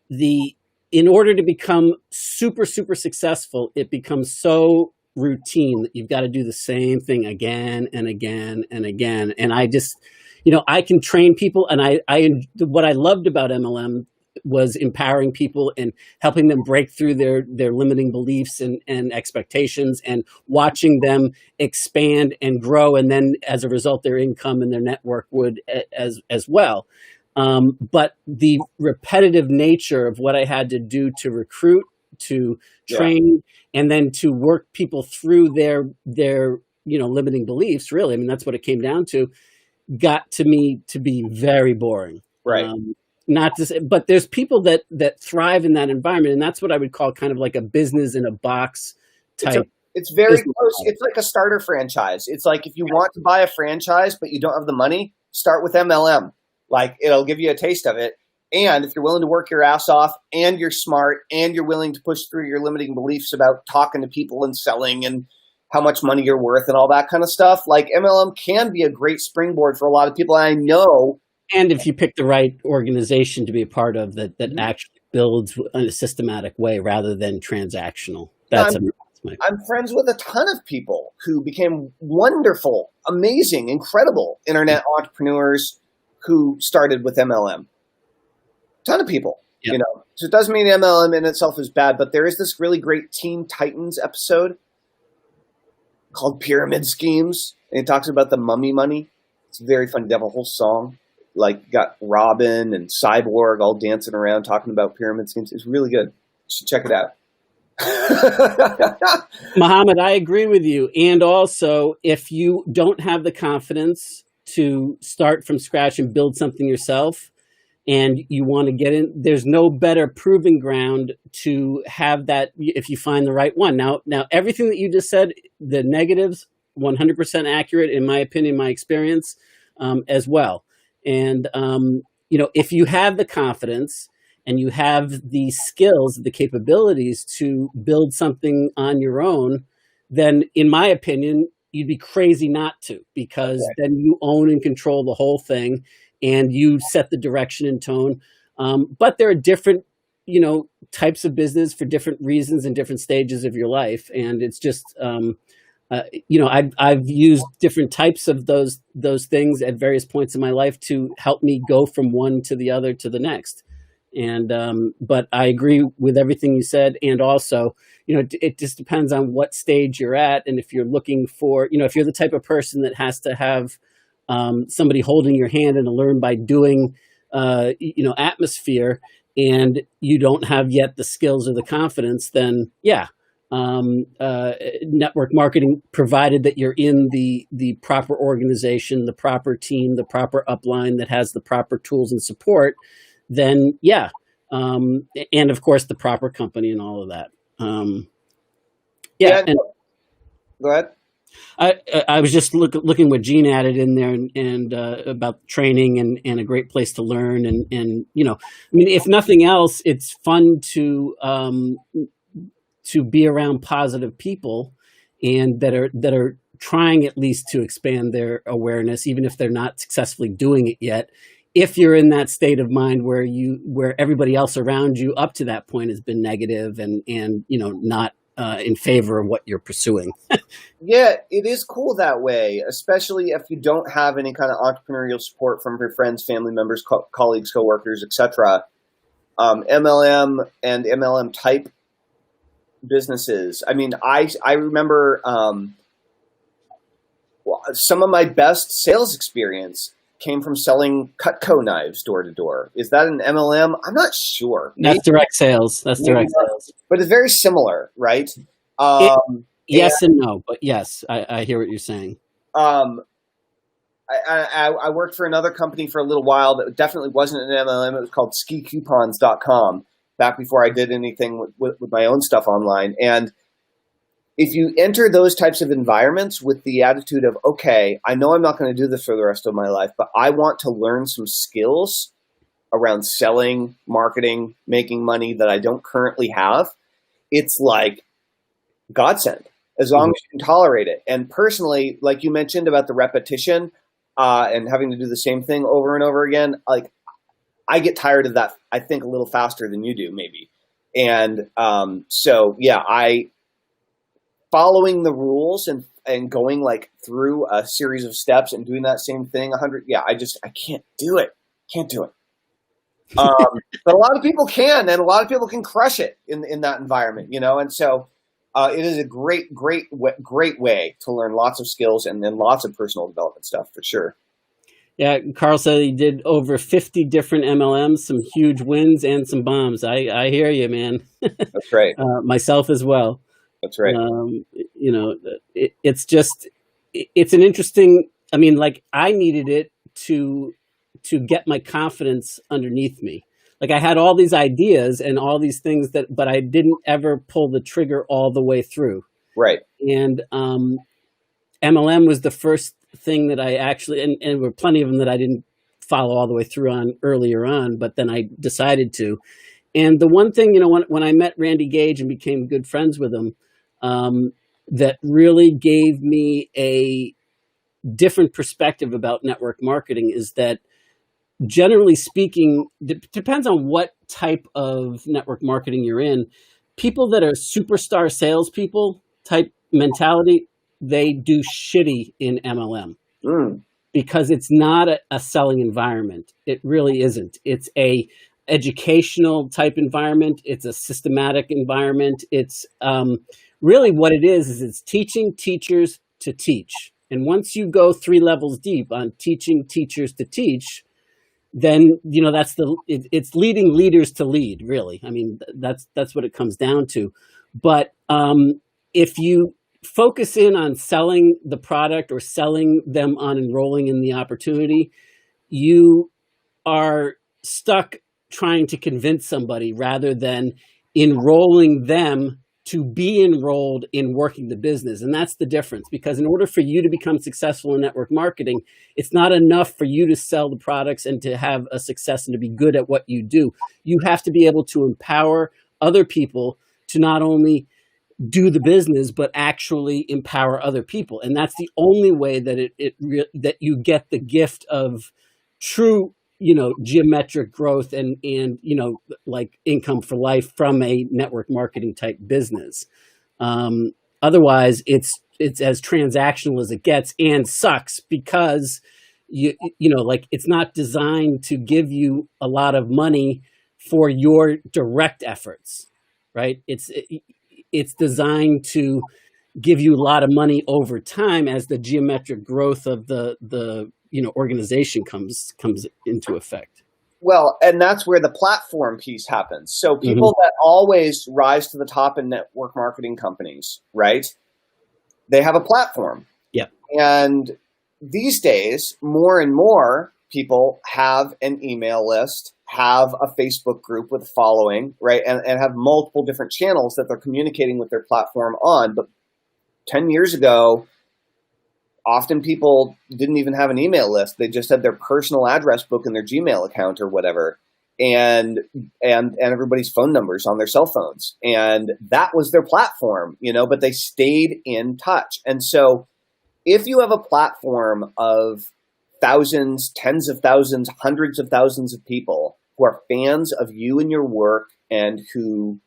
in order to become super, super successful, it becomes so routine that you've got to do the same thing again and again and again. And I just, I can train people, and what I loved about MLM was empowering people and helping them break through their limiting beliefs and expectations, and watching them expand and grow. And then as a result, their income and their network would as well. But the repetitive nature of what I had to do to recruit, to train, and then to work people through their limiting beliefs, really, I mean, that's what it came down to, got to me to be very boring. Right. Not to say, but there's people that thrive in that environment, and that's what I would call kind of like a business in a box type. It's very close. It's like a starter franchise. It's like if you want to buy a franchise but you don't have the money, start with MLM. It'll give you a taste of it. And if you're willing to work your ass off, and you're smart, and you're willing to push through your limiting beliefs about talking to people and selling and how much money you're worth and all that kind of stuff, MLM can be a great springboard for a lot of people. I know. And if you pick the right organization to be a part of that actually builds in a systematic way rather than transactional. I'm friends with a ton of people who became wonderful, amazing, incredible internet entrepreneurs who started with MLM. Ton of people, So it doesn't mean MLM in itself is bad, but there is this really great Teen Titans episode called Pyramid Schemes, and it talks about the mummy money. It's very fun. They have a whole song. Got Robin and Cyborg all dancing around talking about pyramid schemes. It's really good. You should check it out. Muhammad, I agree with you. And also, if you don't have the confidence to start from scratch and build something yourself, and you want to get in, there's no better proving ground to have that if you find the right one. Now, everything that you just said, the negatives, 100% accurate in my opinion, my experience, as well. And, if you have the confidence and you have the skills, the capabilities to build something on your own, then in my opinion, you'd be crazy not to, because then you own and control the whole thing and you set the direction and tone. But there are different, types of business for different reasons and different stages of your life. And it's just, I've used different types of those things at various points in my life to help me go from one to the other to the next. And but I agree with everything you said. And also, it just depends on what stage you're at, and if you're looking for, if you're the type of person that has to have somebody holding your hand in a learn by doing, atmosphere, and you don't have yet the skills or the confidence, then network marketing, provided that you're in the proper organization, the proper team, the proper upline that has the proper tools and support, then yeah. And of course the proper company and all of that. Yeah. And go ahead. I was just looking what Gene added in there and about training and a great place to learn and I mean, if nothing else, it's fun to be around positive people and that are trying at least to expand their awareness, even if they're not successfully doing it yet. If you're in that state of mind where everybody else around you up to that point has been negative and not in favor of what you're pursuing. Yeah, it is cool that way, especially if you don't have any kind of entrepreneurial support from your friends, family members, colleagues, coworkers, etc. MLM and MLM type businesses. I mean, I remember some of my best sales experience came from selling Cutco knives door to door. Is that an MLM? I'm not sure. That's direct sales. That's direct sales. But it's very similar, right? Yes and no, but yes, I hear what you're saying. I worked for another company for a little while that definitely wasn't an MLM. It was called skicoupons.com back before I did anything with my own stuff online. And if you enter those types of environments with the attitude of, okay, I know I'm not going to do this for the rest of my life, but I want to learn some skills around selling, marketing, making money that I don't currently have, it's like godsend, as long as you can tolerate it. And personally, like you mentioned about the repetition and having to do the same thing over and over again, like I get tired of that, I think, a little faster than you do, maybe. And so, yeah, following the rules and going like through a series of steps and doing that same thing 100. Yeah, I can't do it. Can't do it. But a lot of people can, and a lot of people can crush it in that environment, And so it is a great way to learn lots of skills and then lots of personal development stuff for sure. Yeah, Carl said he did over 50 different MLMs, some huge wins and some bombs. I hear you, man. That's right. Myself as well. That's right. It's an interesting, I mean, like I needed it to get my confidence underneath me. Like I had all these ideas and all these things but I didn't ever pull the trigger all the way through. Right. And MLM was the first thing that I actually, and there were plenty of them that I didn't follow all the way through on earlier on, but then I decided to. And the one thing, when I met Randy Gage and became good friends with him, that really gave me a different perspective about network marketing is that, generally speaking, depends on what type of network marketing you're in. People that are superstar salespeople type mentality, they do shitty in MLM because it's not a selling environment. It really isn't. It's a educational type environment. It's a systematic environment. It's really what it is it's teaching teachers to teach. And once you go 3 levels deep on teaching teachers to teach, then it's leading leaders to lead, really. I mean, that's what it comes down to. But if you focus in on selling the product or selling them on enrolling in the opportunity, you are stuck trying to convince somebody rather than enrolling them to be enrolled in working the business. And that's the difference, because in order for you to become successful in network marketing, it's not enough for you to sell the products and to have a success and to be good at what you do. You have to be able to empower other people to not only do the business, but actually empower other people. And that's the only way that that you get the gift of true, geometric growth and like income for life from a network marketing type business. Otherwise, it's as transactional as it gets and sucks because it's not designed to give you a lot of money for your direct efforts, right? It's designed to give you a lot of money over time as the geometric growth of the organization comes into effect. Well, and that's where the platform piece happens. So people that always rise to the top in network marketing companies, right? They have a platform. Yeah. And these days, more and more people have an email list, have a Facebook group with a following, right? And have multiple different channels that they're communicating with their platform on. But 10 years ago, often people didn't even have an email list. They just had their personal address book in their Gmail account or whatever, and everybody's phone numbers on their cell phones. And that was their platform, but they stayed in touch. And so if you have a platform of thousands, tens of thousands, hundreds of thousands of people who are fans of you and your work and who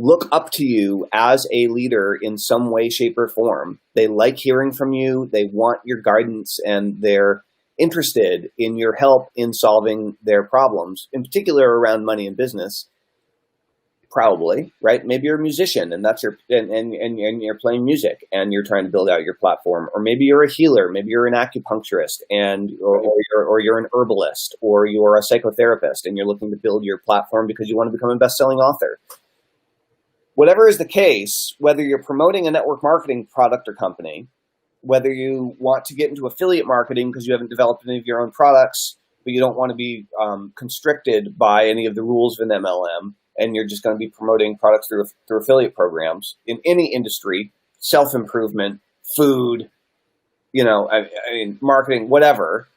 look up to you as a leader in some way, shape, or form. They like hearing from you. They want your guidance, and they're interested in your help in solving their problems, in particular around money and business. Probably, right? Maybe you're a musician and that's and you're playing music and you're trying to build out your platform. Or maybe you're a healer. Maybe you're an acupuncturist or you're an herbalist, or you're a psychotherapist and you're looking to build your platform because you want to become a best-selling author. Whatever is the case, whether you're promoting a network marketing product or company, whether you want to get into affiliate marketing because you haven't developed any of your own products, but you don't want to be constricted by any of the rules of an MLM, and you're just going to be promoting products through affiliate programs in any industry, self-improvement, food, marketing, whatever,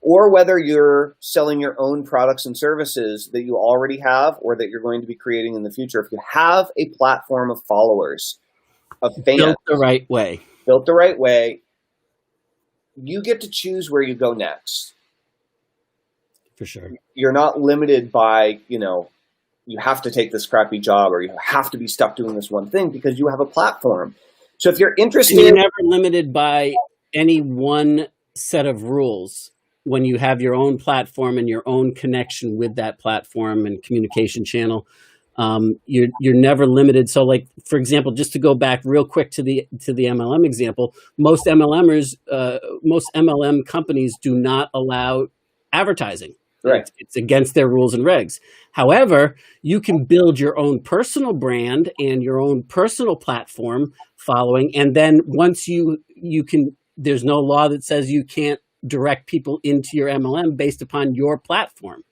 or whether you're selling your own products and services that you already have or that you're going to be creating in the future. If you have a platform of followers, of fans, built the right way, you get to choose where you go next. For sure. You're not limited by, you have to take this crappy job or you have to be stuck doing this one thing because you have a platform. So if you're interested... And you're never limited by any one set of rules. When you have your own platform and your own connection with that platform and communication channel, you're never limited. So, like, for example, just to go back real quick to the MLM example, most MLM companies do not allow advertising. Right. It's against their rules and regs. However, you can build your own personal brand and your own personal platform following, and then once you can, there's no law that says you can't direct people into your MLM based upon your platform.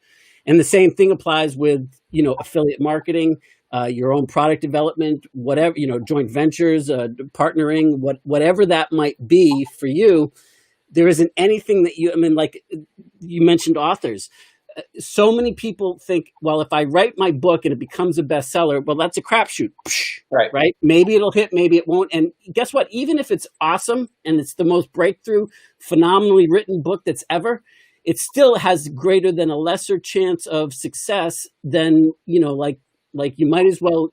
And the same thing applies with, affiliate marketing, your own product development, whatever, joint ventures, partnering, whatever that might be for you. There isn't anything that like you mentioned authors. So many people think, well, if I write my book and it becomes a bestseller, well, that's a crapshoot. Right? Maybe it'll hit, maybe it won't. And guess what? Even if it's awesome and it's the most breakthrough, phenomenally written book that's ever, it still has greater than a lesser chance of success than, like you might as well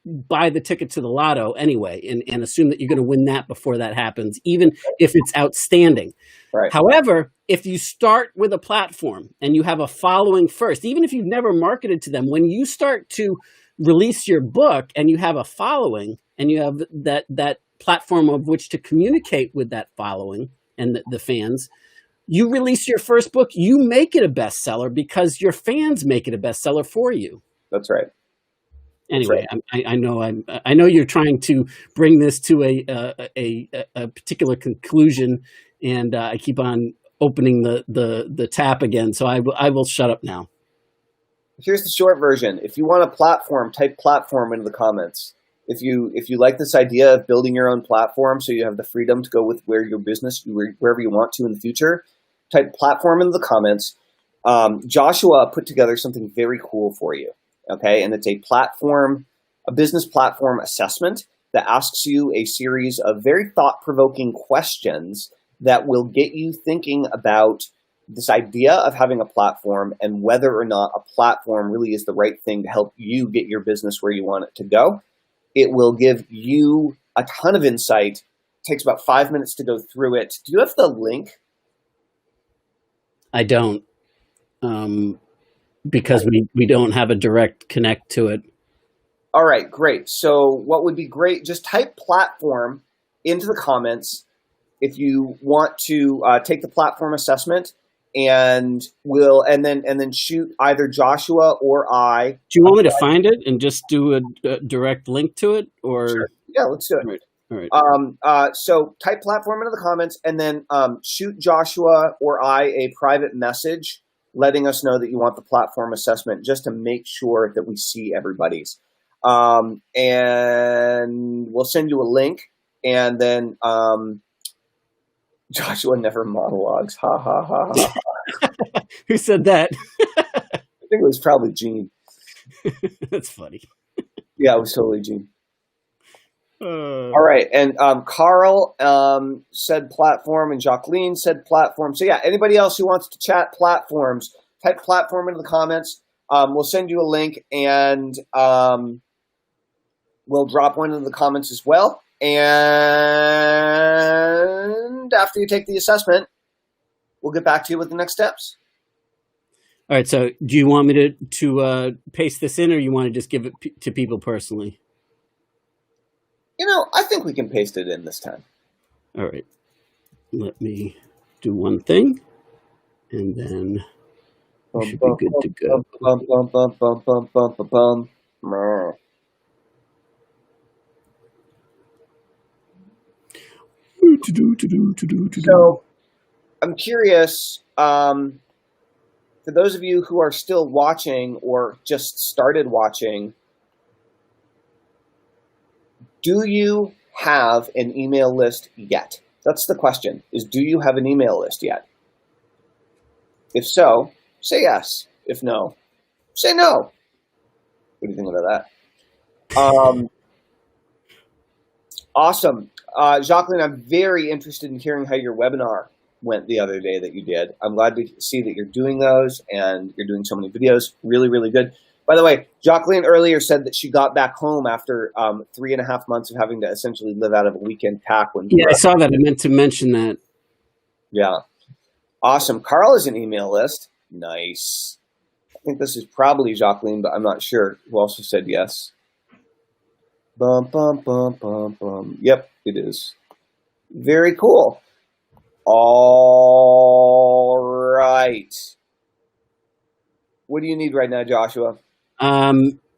buy the ticket to the lotto anyway and assume that you're going to win that before that happens, even if it's outstanding. Right. However, if you start with a platform and you have a following first, even if you've never marketed to them, when you start to release your book and you have a following and you have that platform of which to communicate with that following and the fans, you release your first book, you make it a bestseller because your fans make it a bestseller for you. That's right. Anyway, right. I know you're trying to bring this to a particular conclusion, and I keep on opening the tap again. So I will shut up now. Here's the short version. If you want a platform, type platform into the comments. If you like this idea of building your own platform so you have the freedom to go with wherever you want to in the future, type platform into the comments. Joshua put together something very cool for you. Okay, and it's a business platform assessment that asks you a series of very thought-provoking questions that will get you thinking about this idea of having a platform and whether or not a platform really is the right thing to help you get your business where you want it to go. It will give you a ton of insight. It takes about 5 minutes to go through it. Do you have the link? I don't. Because we don't have a direct connect to it. All right, great. So what would be great, just type platform into the comments if you want to take the platform assessment. and then shoot either Joshua or I. Do you want me to find it and just do a direct link to it, or? Sure. Yeah, let's do it. All right. So type platform into the comments, and then shoot Joshua or I a private message letting us know that you want the platform assessment, just to make sure that we see everybody's. And we'll send you a link, and then Joshua never monologues. Ha ha ha ha. Who said that? I think it was probably Gene. That's funny. Yeah, it was totally Gene. All right, and Carl said platform, and Jacqueline said platform. So yeah, anybody else who wants to chat platforms, type platform into the comments. We'll send you a link, and we'll drop one into the comments as well. And after you take the assessment, we'll get back to you with the next steps. All right, so do you want me to paste this in, or you want to just give it to people personally? I think we can paste it in this time. All right. Let me do one thing, and then we should be good to go. So, I'm curious, for those of you who are still watching or just started watching, do you have an email list yet? That's the question, is do you have an email list yet? If so, say yes. If no, say no. What do you think about that? Awesome. Jacqueline, I'm very interested in hearing how your webinar went the other day that you did. I'm glad to see that you're doing those and you're doing so many videos. Really, really good. By the way, Jacqueline earlier said that she got back home after 3.5 months of having to essentially live out of a weekend pack. Yeah, I saw that. I meant to mention that. Yeah. Awesome. Carl is an email list. Nice. I think this is probably Jacqueline, but I'm not sure. Who also said yes? Bum, bum, bum, bum, bum. Yep, it is. Very cool. All right. What do you need right now, Joshua?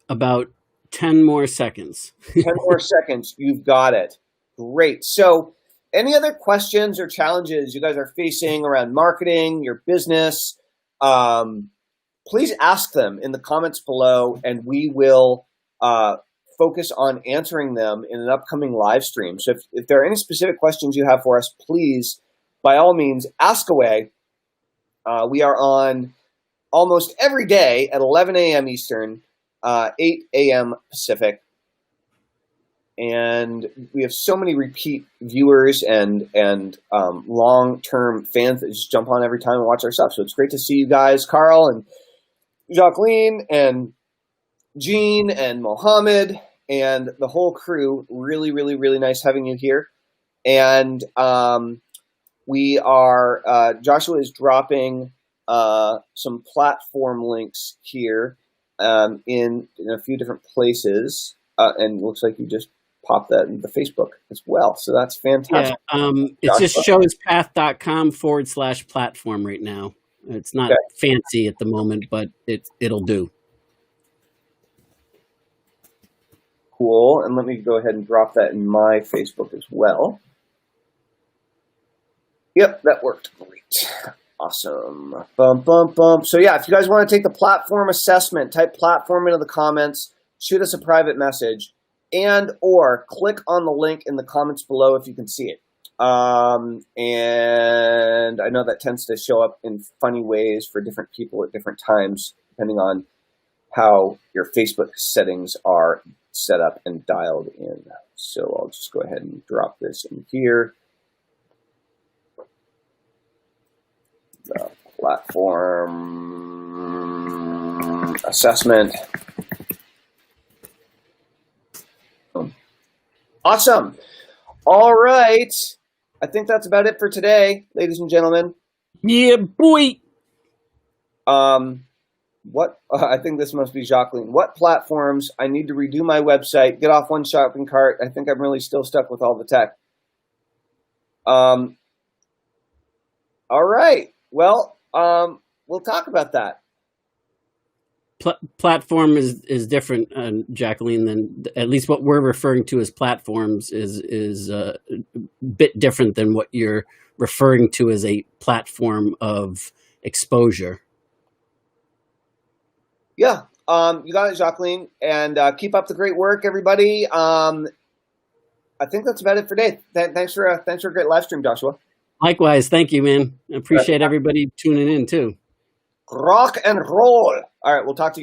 About 10 more seconds. 10 more seconds. You've got it. Great. So any other questions or challenges you guys are facing around marketing, your business, please ask them in the comments below, and we will focus on answering them in an upcoming live stream. So if there are any specific questions you have for us, please, by all means, ask away. We are on almost every day at 11 a.m. Eastern, 8 a.m. Pacific. And we have so many repeat viewers and long-term fans that just jump on every time and watch our stuff. So it's great to see you guys, Carl and Jacqueline and Gene and Mohammed and the whole crew. Really, really, really nice having you here. And we are, Joshua is dropping some platform links here in a few different places. And it looks like you just popped that into Facebook as well. So that's fantastic. Yeah, it just shows path.com/platform right now. It's not fancy at the moment, but it'll do. Cool. And let me go ahead and drop that in my Facebook as well. Yep, that worked great. Awesome. Bum, bum, bum. So yeah, if you guys want to take the platform assessment, type platform into the comments, shoot us a private message, and or click on the link in the comments below if you can see it. And I know that tends to show up in funny ways for different people at different times, depending on how your Facebook settings are set up and dialed in. So I'll just go ahead and drop this in here. The platform assessment. Awesome. All right. I think that's about it for today, ladies and gentlemen. Yeah, boy. What I think this must be Jacqueline. What platforms? I need to redo my website, get off one shopping cart. I think I'm really still stuck with all the tech. All right. Well, we'll talk about that. Platform is different, Jacqueline, than at least what we're referring to as platforms is a bit different than what you're referring to as a platform of exposure. Yeah. You got it, Jacqueline, and keep up the great work, everybody. I think that's about it for today. Thanks for a great live stream, Joshua. Likewise, thank you, man. I appreciate everybody tuning in too. Rock and roll. All right, we'll talk to you guys.